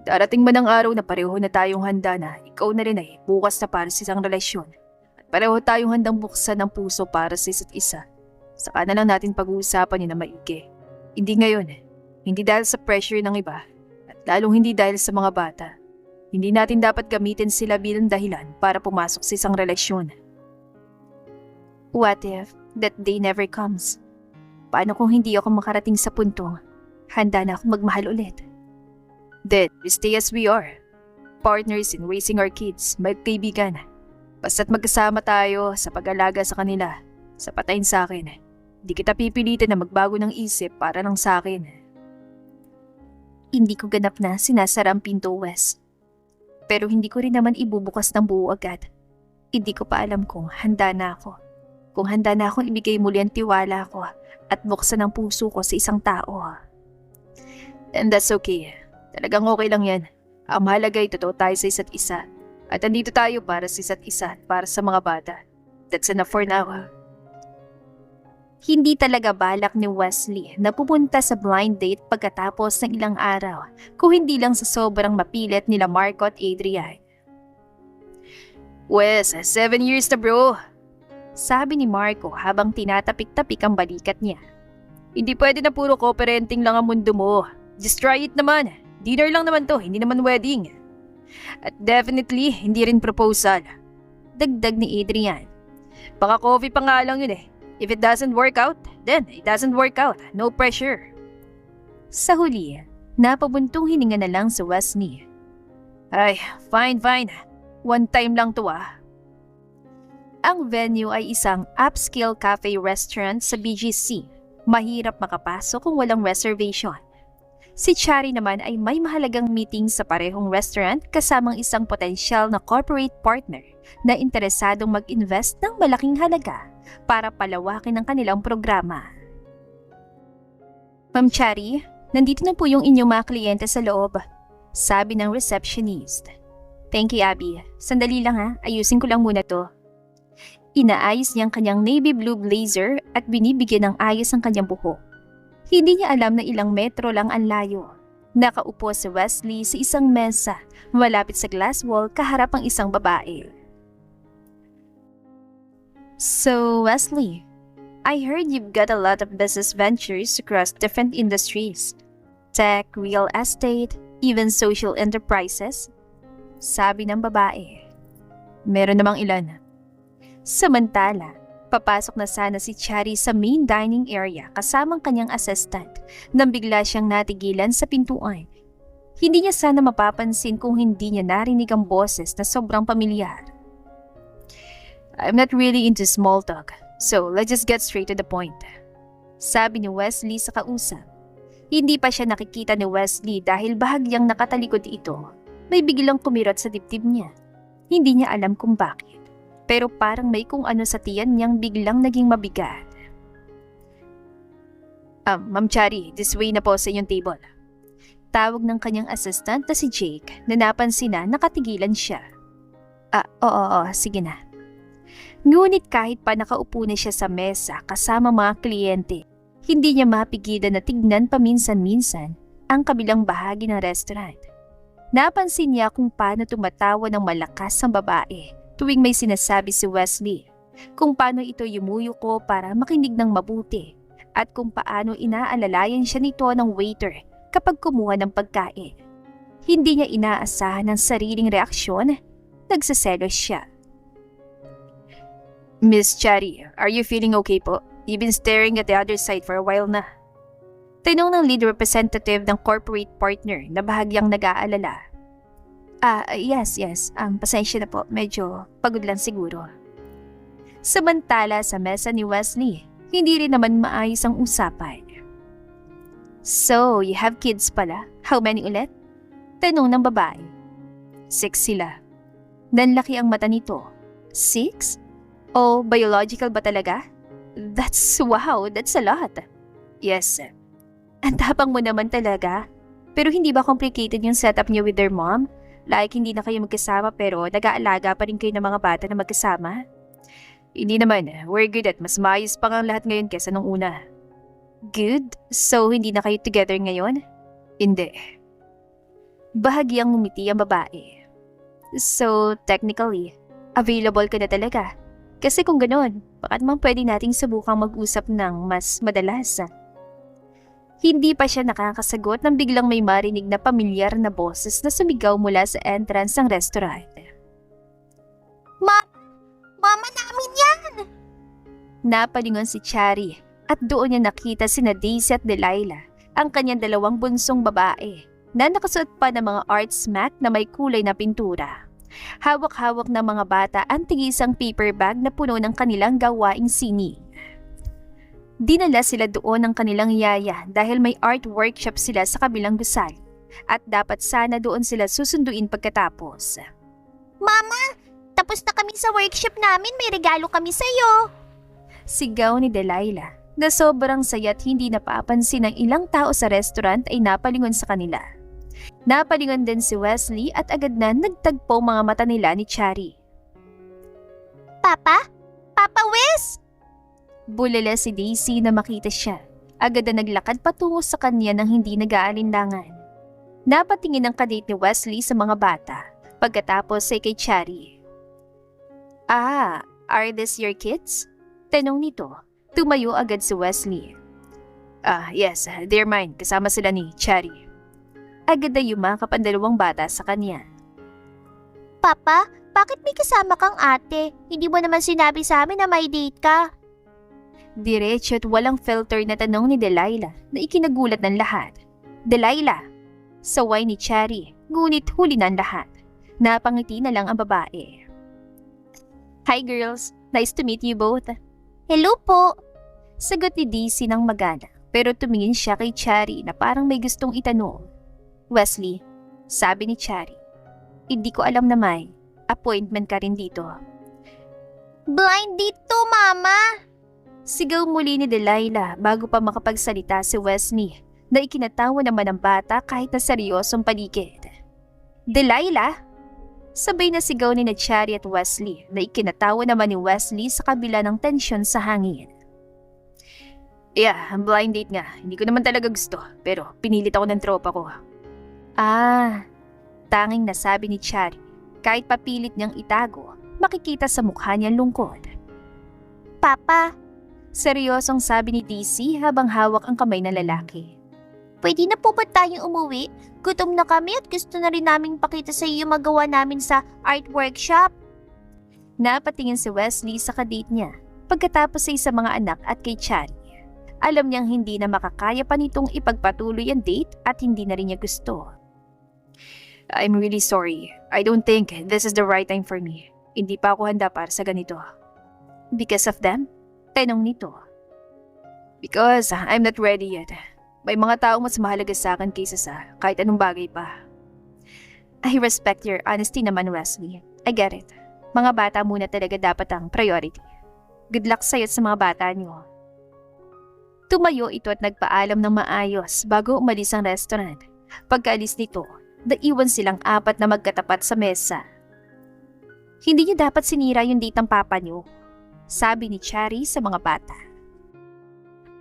Darating man ang araw na pareho na tayong handa na ikaw na rin ay bukas na para sa isang relasyon. At pareho tayong handang buksan ng puso para sa isa't isa. Saka na lang natin pag-uusapan yun na maigi. Hindi ngayon, hindi dahil sa pressure ng iba. Lalong hindi dahil sa mga bata. Hindi natin dapat gamitin sila bilang dahilan para pumasok sa isang relasyon. What if that day never comes? Paano kung hindi ako makarating sa puntong handa na ako magmahal ulit? Then, we stay as we are. Partners in raising our kids, magkaibigan. Basta't magkasama tayo sa pag-alaga sa kanila, sapatayin sa akin. Hindi kita pipilitin na magbago ng isip para lang sa akin. Hindi ko ganap na sinasara ang pinto, Wes. Pero hindi ko rin naman ibubukas ng buo agad. Hindi ko pa alam kung handa na ako. Kung handa na akong ibigay muli ang tiwala ko at buksan ang puso ko sa isang tao. And that's okay. Talagang okay lang yan. Ang mahalaga ay totoo tayo sa isa't isa. At andito tayo para sa isa't isa at para sa mga bata. That's enough for now. Hindi talaga balak ni Wesley na pupunta sa blind date pagkatapos ng ilang araw, kung hindi lang sa sobrang mapilit nila Marco at Adrian. Wes, 7 years na bro. Sabi ni Marco habang tinatapik-tapik ang balikat niya. Hindi pwede na puro co-parenting lang ang mundo mo. Just try it naman. Dinner lang naman to, hindi naman wedding. At definitely, hindi rin proposal. Dagdag ni Adrian. Baka coffee pa nga lang yun eh. If it doesn't work out, then it doesn't work out. No pressure. Sa huli, napabuntong hininga na lang sa Wesley. Ay, fine. One time lang to ah. Ang venue ay isang upscale cafe restaurant sa BGC. Mahirap makapasok kung walang reservation. Si Chari naman ay may mahalagang meeting sa parehong restaurant kasamang isang potensyal na corporate partner na interesadong mag-invest ng malaking halaga para palawakin ang kanilang programa. Ma'am Chari, nandito na po yung inyong mga kliyente sa loob, sabi ng receptionist. Thank you, Abby. Sandali lang ha, ayusin ko lang muna to. Inaayos niya ang kanyang navy blue blazer at binibigyan ng ayos ang kanyang buhok. Hindi niya alam na ilang metro lang ang layo. Nakaupo si Wesley sa isang mesa, malapit sa glass wall kaharap ang isang babae. So, Wesley, I heard you've got a lot of business ventures across different industries. Tech, real estate, even social enterprises. Sabi ng babae. Meron namang ilan. Samantala, papasok na sana si Chari sa main dining area kasamang kanyang assistant nang bigla siyang natigilan sa pintuan. Hindi niya sana mapapansin kung hindi niya narinig ang boses na sobrang pamilyar. I'm not really into small talk, so let's just get straight to the point. Sabi ni Wesley sa kausap. Hindi pa siya nakikita ni Wesley dahil bahagyang nakatalikod ito. May biglang kumirot sa dibdib niya. Hindi niya alam kung bakit. Pero parang may kung ano sa tiyan niyang biglang naging mabigat. Ma'am Chari, this way na po sa inyong table. Tawag ng kanyang assistant na si Jake na napansin na nakatigilan siya. Oo, sige na. Ngunit kahit pa nakaupo na siya sa mesa kasama mga kliyente, hindi niya mapigilan na tignan paminsan-minsan ang kabilang bahagi ng restaurant. Napansin niya kung paano tumatawa ng malakas ang babae tuwing may sinasabi si Wesley, kung paano ito yumuyuko para makinig ng mabuti at kung paano inaalalayan siya nito ng waiter kapag kumuha ng pagkain. Hindi niya inaasahan ang sariling reaksyon, nagsaselos siya. Miss Cherry, are you feeling okay po? You've been staring at the other side for a while na. Tanong ng lead representative ng corporate partner na bahagyang nag-aalala. Yes. Pasensya na po. Medyo pagod lang siguro. Samantala sa mesa ni Wesley, hindi rin naman maayos ang usapan. So, you have kids pala? How many ulit? Tanong ng babae. 6 sila. Nanlaki ang mata nito. 6? O biological ba talaga? That's a lot. Yes. Ang tapang mo naman talaga. Pero hindi ba complicated yung setup niyo with their mom? Like hindi na kayo magkasama pero nag-aalaga pa rin kayo ng mga bata na magkasama? Hindi naman. We're good at mas maayos pa ang lahat ngayon kesa nung una. Good? So hindi na kayo together ngayon? Hindi. Bahagyang ngumiti ang babae. So technically, available ka na talaga. Kasi kung gano'n, baka naman pwede nating subukang mag-usap ng mas madalas. Hindi pa siya nakakasagot nang biglang may marinig na pamilyar na boses na sumigaw mula sa entrance ng restaurant. Mama namin yan! Napalingon si Cherry at doon niya nakita sina Daisy at Delilah, ang kanyang dalawang bunsong babae, na nakasuot pa ng mga art smack na may kulay na pintura. Hawak-hawak ng mga bata ang tigisang paper bag na puno ng kanilang gawaing sini. Dinala sila doon ng kanilang yaya dahil may art workshop sila sa kabilang gusali at dapat sana doon sila susunduin pagkatapos. Mama, tapos na kami sa workshop namin. May regalo kami sa'yo. Sigaw ni Delilah na sobrang saya't hindi napapansin ng ilang tao sa restaurant ay napalingon sa kanila. Napalingon din si Wesley at agad na nagtagpo mga mata nila ni Cherry. Papa? Papa Wes? Bulala si Daisy na makita siya. Agad na naglakad patungo sa kanya nang hindi nag-aalinlangan. Napatingin ang kadate ni Wesley sa mga bata. Pagkatapos ay kay Cherry. Are these your kids? Tanong nito. Tumayo agad si Wesley. Yes, they're mine. Kasama sila ni Cherry. Agad na yumakap ang dalawang bata sa kanya. Papa, bakit may kasama kang ate? Hindi mo naman sinabi sa amin na may date ka. Diretso at walang filter na tanong ni Delilah na ikinagulat ng lahat. Delilah! Saway ni Cherry, ngunit huli ng lahat. Napangiti na lang ang babae. Hi girls, nice to meet you both. Hello po. Sagot ni Daisy ng magana pero tumingin siya kay Cherry na parang may gustong itanong. Wesley, sabi ni Cherry, hindi ko alam na may appointment ka rin dito. Blind date to, Mama. Sigaw muli ni Delilah bago pa makapagsalita si Wesley na ikinatawa naman ng bata kahit na seryosong paligid. Delilah! Sabay na sigaw ni Cherry at Wesley na ikinatawa naman ni Wesley sa kabila ng tensyon sa hangin. Yeah, blind date nga. Hindi ko naman talaga gusto pero pinilit ako ng tropa ko. Tanging nasabi ni Cherry kahit papilit niyang itago, makikita sa mukha niyang lungkot. Papa, seryosong sabi ni Daisy habang hawak ang kamay ng lalaki. pwede na po ba tayong umuwi? Gutom na kami at gusto na rin naming pakita sa iyo yung magawa namin sa art workshop. Napatingin si Wesley sa kadate niya pagkatapos ay sa mga anak at kay Cherry. Alam niyang hindi na makakaya pa nitong ipagpatuloy ang date at hindi na rin niya gusto. I'm really sorry. I don't think this is the right time for me. Hindi pa ako handa para sa ganito. Because of them? Tanong nito. Because I'm not ready yet. May mga taong mas mahalaga sa akin kaysa sa kahit anong bagay pa. I respect your honesty naman, Wesley. I get it. Mga bata muna talaga dapat ang priority. Good luck sa'yo at sa mga bata niyo. Tumayo ito at nagpaalam ng maayos bago umalis ang restaurant. Pagkaalis nito, naiwan silang apat na magkatapat sa mesa. Hindi niyo dapat sinira yung date ng papa niyo, sabi ni Cherry sa mga bata.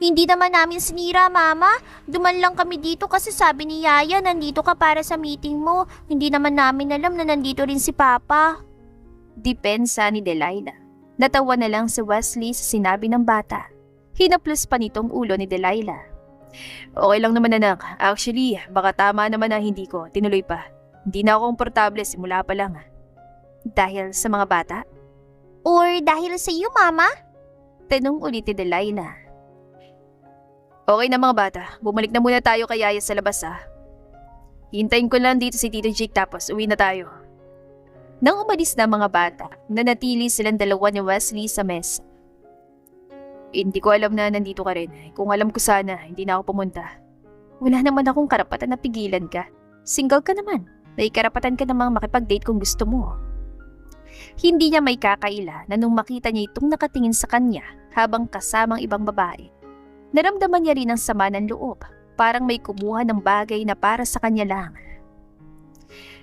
Hindi naman namin sinira, Mama. Duman lang kami dito kasi sabi ni Yaya nandito ka para sa meeting mo. Hindi naman namin alam na nandito rin si Papa. Depensa ni Delilah. Natawa na lang si Wesley sa sinabi ng bata. Hinaplos pa nitong ulo ni Delilah. Okay lang naman anak. Actually, baka tama naman na hindi ko. Tinuloy pa. Hindi na ako komportable simula pa lang. Dahil sa mga bata? Or dahil sa iyo, Mama? Tanong ulit ni Delilah. Okay na mga bata. Bumalik na muna tayo kay Yaya sa labas Hintayin ko lang dito si Tito Jake tapos uwi na tayo. Nang umalis na mga bata, nanatili silang dalawa ni Wesley sa mesa. Hindi ko alam na nandito ka rin. Kung alam ko sana, hindi na ako pumunta. Wala naman akong karapatan na pigilan ka. Single ka naman. May karapatan ka namang makipag-date kung gusto mo. Hindi niya may kakaila na nung makita niya itong nakatingin sa kanya habang kasamang ibang babae. Naramdaman niya rin ang sama ng loob. Parang may kumuha ng bagay na para sa kanya lang.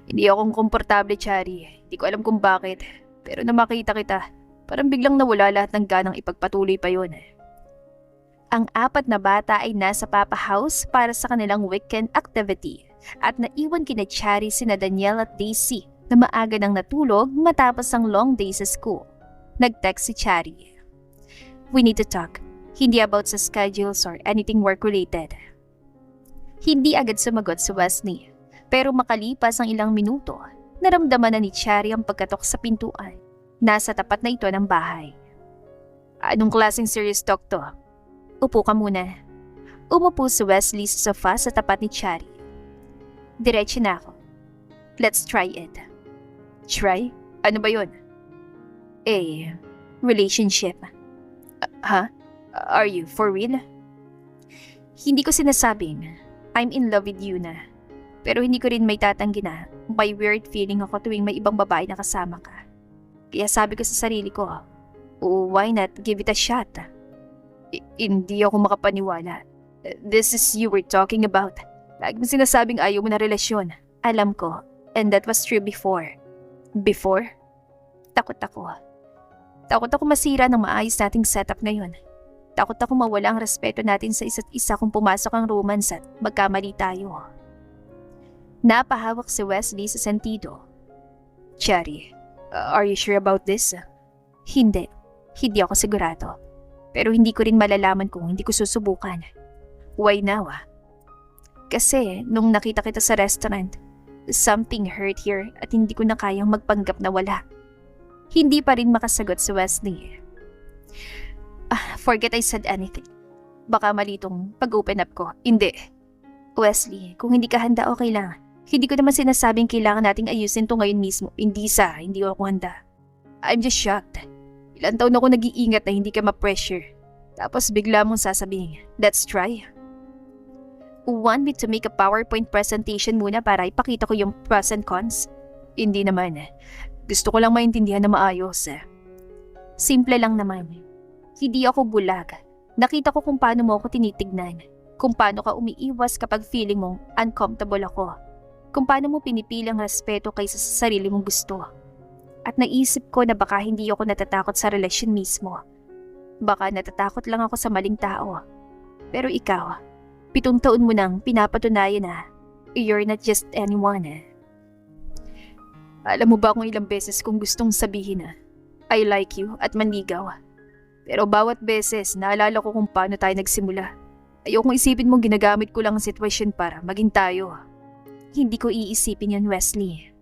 Hindi akong komportable, Chari. Hindi ko alam kung bakit. Pero na makita kita, parang biglang nawala lahat ng ganang ipagpatuloy pa yun. Ang 4 na bata ay nasa Papa House para sa kanilang weekend activity at naiwan kina Chari sina Danielle at Daisy na maaga nang natulog matapos ang long day sa school. Nag-text si Chari. We need to talk. Hindi about sa schedules or anything work-related. Hindi agad sumagot si Wesley, pero makalipas ang ilang minuto, naramdaman na ni Chari ang pagkatok sa pintuan. Nasa tapat na ito ng bahay. Anong klaseng serious talk to? Upo ka muna. Umupo si Wesley sa sofa sa tapat ni Chari. Diretso na ako. Let's try it. Try? Ano ba yun? Relationship. Are you for real? Hindi ko sinasabing I'm in love with you na. Pero hindi ko rin may tatanggi na may weird feeling ako tuwing may ibang babae na kasama ka. Kaya sabi ko sa sarili ko, why not give it a shot? Hindi ako makapaniwala. This is you were talking about. Lagi mo sinasabing ayaw mo na relasyon. Alam ko, and that was true before. Before? Takot ako. Takot ako masira ng maayos nating setup ngayon. Takot ako mawala ang respeto natin sa isa't isa kung pumasok ang romance at magkamali tayo. Napahawak si Wesley sa sentido. Chari, are you sure about this? Hindi. Hindi ako sigurado. Pero hindi ko rin malalaman kung hindi ko susubukan. Why now? Kasi nung nakita kita sa restaurant, something hurt here at hindi ko na kayang magpanggap na wala. Hindi pa rin makasagot si Wesley. Forget I said anything. Baka mali itong pag-open up ko. Hindi. Wesley, kung hindi ka handa, okay lang. Hindi ko naman sinasabing kailangan nating ayusin to ngayon mismo. Hindi ako handa. I'm just shocked. Ilan taon ako nag-iingat na hindi ka ma-pressure. Tapos bigla mong sasabihin, let's try. Want me to make a PowerPoint presentation muna para ipakita ko yung pros and cons? Hindi naman. Gusto ko lang maintindihan na maayos. Simple lang naman. Hindi ako bulag. Nakita ko kung paano mo ako tinitignan. Kung paano ka umiiwas kapag feeling mong uncomfortable ako. Kung paano mo pinipili ang respeto kaysa sa sarili mong gusto. At naisip ko na baka hindi ako natatakot sa relasyon mismo. Baka natatakot lang ako sa maling tao. Pero ikaw, 7 taon mo nang pinapatunayan na you're not just anyone. Alam mo ba kung ilang beses kong gustong sabihin na I like you at manligaw. Pero bawat beses naalala ko kung paano tayo nagsimula. Ayokong isipin mong ginagamit ko lang ang sitwasyon para maging tayo. Hindi ko iisipin yun, Wesley.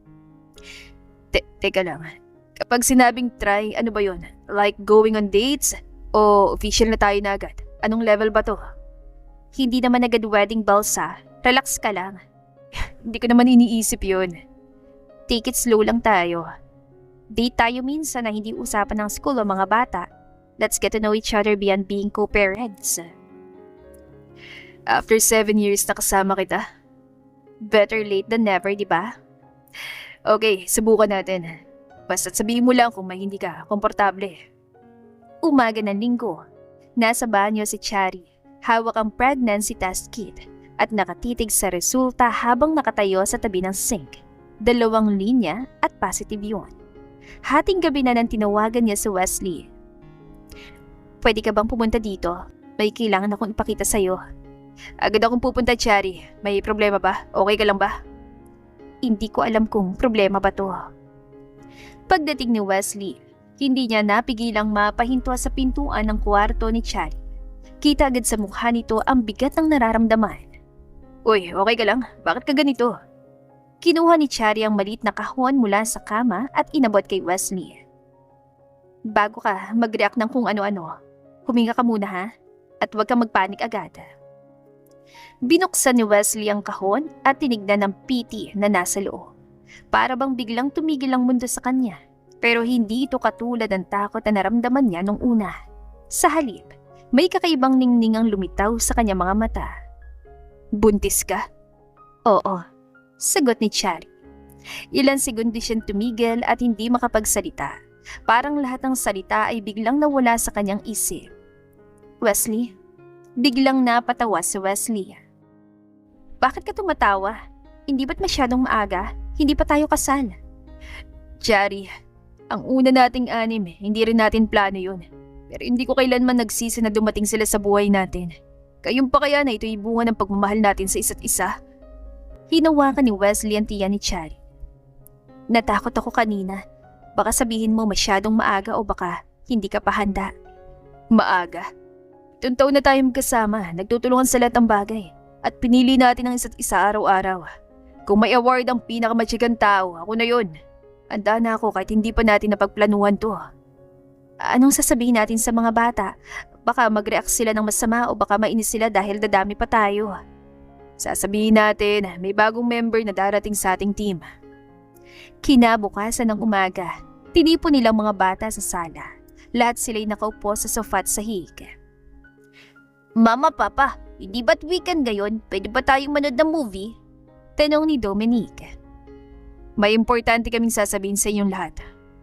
Teka lang. Kapag sinabing try, ano ba yun? Like going on dates? O official na tayo na agad? Anong level ba to? Hindi naman agad wedding bells Relax ka lang. Hindi ko naman iniisip yun. Take it slow lang tayo. Date tayo minsan na hindi usapan ng school o mga bata. Let's get to know each other beyond being co-parents. After 7 years na kasama kita. Better late than never, di ba? Okay, subukan natin. Basta't sabihin mo lang kung may hindi ka komportable. Umaga ng linggo. Nasa banyo si Chari. Hawak ang pregnancy test kit at nakatitig sa resulta habang nakatayo sa tabi ng sink. 2 linya at positive yun. Hating gabi na nang tinawagan niya si Wesley. Pwede ka bang pumunta dito? May kailangan akong ipakita sa'yo. Agad akong pupunta, Chari. May problema ba? Okay ka lang ba? Hindi ko alam kung problema ba to. Pagdating ni Wesley, hindi niya napigilang mapahinto sa pintuan ng kwarto ni Chari. Kita agad sa mukha nito ang bigat ng nararamdaman. Uy, okay ka lang? Bakit ka ganito? Kinuha ni Chari ang maliit na kahon mula sa kama at inabot kay Wesley. Bago ka mag-react ng kung ano-ano, huminga ka muna ha? At huwag kang magpanik agad. Binuksan ni Wesley ang kahon at tinignan ng PT na nasa loob. Para bang biglang tumigil ang mundo sa kanya. Pero hindi ito katulad ng takot na naramdaman niya nung una. Sa halip, may kakaibang ningning ang lumitaw sa kanyang mga mata. Buntis ka? Oo, sagot ni Chari. Ilan segundo siyang tumigil at hindi makapagsalita. Parang lahat ng salita ay biglang nawala sa kanyang isip. Wesley? Biglang napatawa si Wesley. Bakit ka tumatawa? Hindi ba't masyadong maaga? Hindi pa tayo kasal. Chari, ang una nating anim, hindi rin natin plano yun. Pero hindi ko kailanman nagsisi na dumating sila sa buhay natin. Kayong pa kaya na ito'y bunga ng pagmamahal natin sa isa't isa? Hinawakan ni Wesley ang tiya ni Chari. Natakot ako kanina. Baka sabihin mo masyadong maaga o baka hindi ka pa handa. Maaga? 7 taon na tayo magkasama, nagtutulungan sa lahat ng bagay. At pinili natin ang isa't isa araw-araw. Kung may award ang pinakamatyagang tao, ako na yun. Handa na ako kahit hindi pa natin napagplanuhan to. Anong sasabihin natin sa mga bata? Baka mag-react sila ng masama o baka mainis sila dahil dadami pa tayo. Sasabihin natin, may bagong member na darating sa ating team. Kinabukasan ng umaga, tinipon nilang mga bata sa sala. Lahat sila'y nakaupo sa sofa at sahig. Mama, Papa, hindi ba't weekend ngayon? Pwede ba tayong manood ng movie? Tanong ni Dominic. May importante kaming sasabihin sa inyong lahat.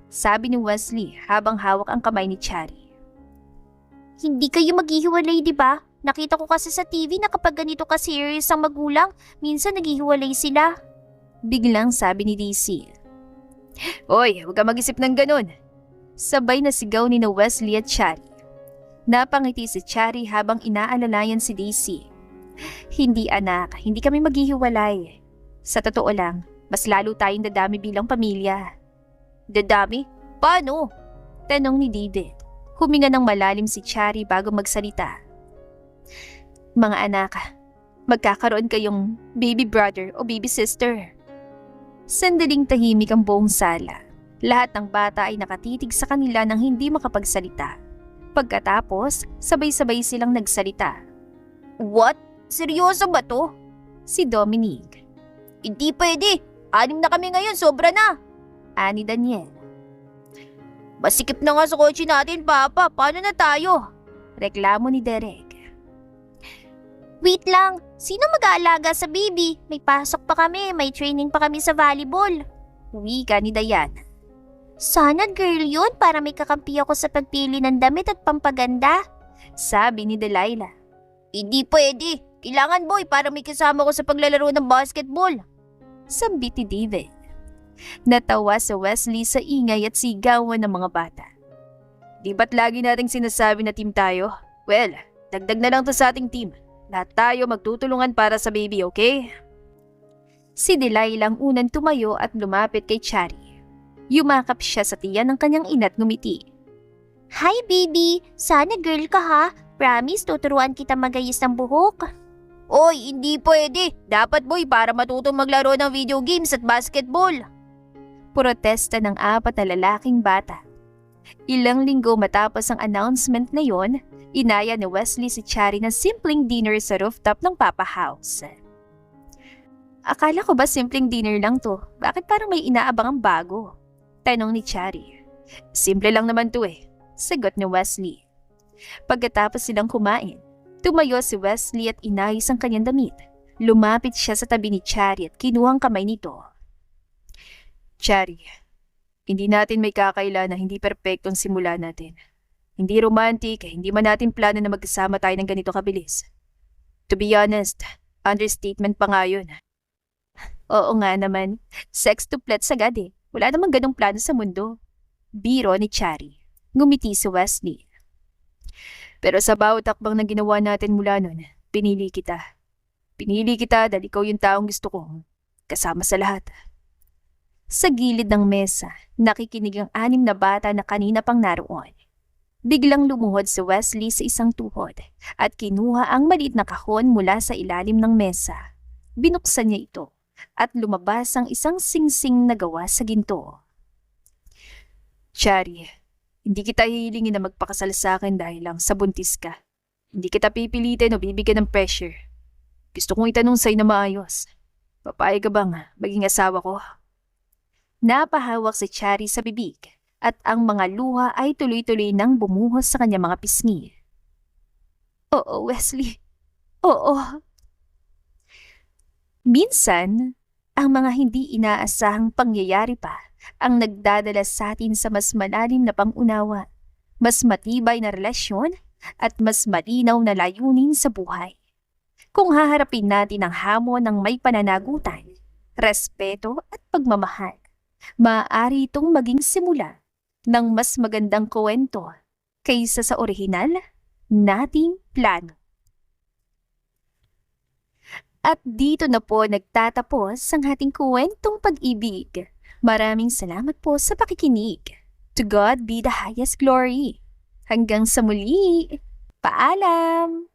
Sabi ni Wesley habang hawak ang kamay ni Chari. Hindi kayo maghihiwalay, di ba? Nakita ko kasi sa TV na kapag ganito ka serious ang magulang, minsan naghihiwalay sila. Biglang sabi ni DC. Hoy, huwag ka mag-isip ng ganun. Sabay na sigaw ni na Wesley at Chari. Napangiti si Chari habang inaalalayan si DC. Hindi anak, hindi kami maghihiwalay. Sa totoo lang, mas lalo tayong dadami bilang pamilya. Dadami? Paano? Tanong ni David. Huminga ng malalim si Chari bago magsalita. Mga anak, magkakaroon kayong baby brother o baby sister. Sandaling tahimik ang buong sala. Lahat ng bata ay nakatitig sa kanila nang hindi makapagsalita. Pagkatapos, sabay-sabay silang nagsalita. What? Seryoso ba to? Si Dominic. Hindi pwede. 6 na kami ngayon, sobra na. Ani Daniel. Masikip na nga sa kotse natin, Papa. Paano na tayo? Reklamo ni Derek. Wait lang, sino mag-aalaga sa baby? May pasok pa kami, may training pa kami sa volleyball. Wika ni Dayan. Sana girl yun para may kakampi ako sa pagpili ng damit at pampaganda. Sabi ni Delilah. Hindi pwede. Kailangan boy para may kasama ko sa paglalaro ng basketball. Sambit ni David. Natawa si Wesley sa ingay at sigawan ng mga bata. Di ba't lagi nating sinasabi na team tayo? Well, dagdag na lang to sa ating team. Lahat tayo magtutulungan para sa baby, okay? Si Delilah ang unang tumayo at lumapit kay Chari. Yumakap siya sa tiyan ng kanyang ina at ngumiti. Hi baby, sana girl ka ha. Promise, tuturuan kita magayos ng buhok. Oy, hindi pwede. Dapat boy para matutong maglaro ng video games at basketball. Protesta ng 4 na lalaking bata. Ilang linggo matapos ang announcement na yon, inaya ni Wesley si Chari na simpleng dinner sa rooftop ng Papa House. Akala ko ba simpleng dinner lang to? Bakit parang may inaabangang bago? Tanong ni Chari. Simple lang naman to eh, sagot ni Wesley. Pagkatapos silang kumain, tumayo si Wesley at inayos ang kanyang damit. Lumapit siya sa tabi ni Chari at kinuha ang kamay nito. Chari, hindi natin may kakaila na hindi perpektong simula natin. Hindi romantic, hindi man natin plano na magkasama tayo ng ganito kabilis. To be honest, understatement pa nga yun. Oo nga naman, sextuplets agad eh. Wala namang ganong plano sa mundo. Biro ni Chari. Ngumiti si Wesley. Pero sa bawat takbang na ginawa natin mula nun, pinili kita. Pinili kita dahil ikaw yung taong gusto kong kasama sa lahat. Sa gilid ng mesa, nakikinig ang 6 na bata na kanina pang naroon. Biglang lumuhod si Wesley sa isang tuhod at kinuha ang maliit na kahon mula sa ilalim ng mesa. Binuksan niya ito at lumabas ang isang singsing na gawa sa ginto. Shari, hindi kita hihilingin na magpakasal sa akin dahil lang sa buntis ka. Hindi kita pipilitin o bibigyan ng pressure. Gusto kong itanong sa'yo na maayos. Papayag ka bang maging asawa ko? Napahawak si Shari sa bibig at ang mga luha ay tuloy-tuloy nang bumuhos sa kanyang mga pisngi. Oo, Wesley. Oo. Minsan, ang mga hindi inaasahang pangyayari pa ang nagdadala sa atin sa mas malalim na pangunawa, mas matibay na relasyon at mas malinaw na layunin sa buhay. Kung haharapin natin ang hamon ng may pananagutan, respeto at pagmamahal, maaari itong maging simula ng mas magandang kwento kaysa sa orihinal nating plano. At dito na po nagtatapos ang ating kwentong pag-ibig. Maraming salamat po sa pakikinig. To God be the highest glory. Hanggang sa muli. Paalam!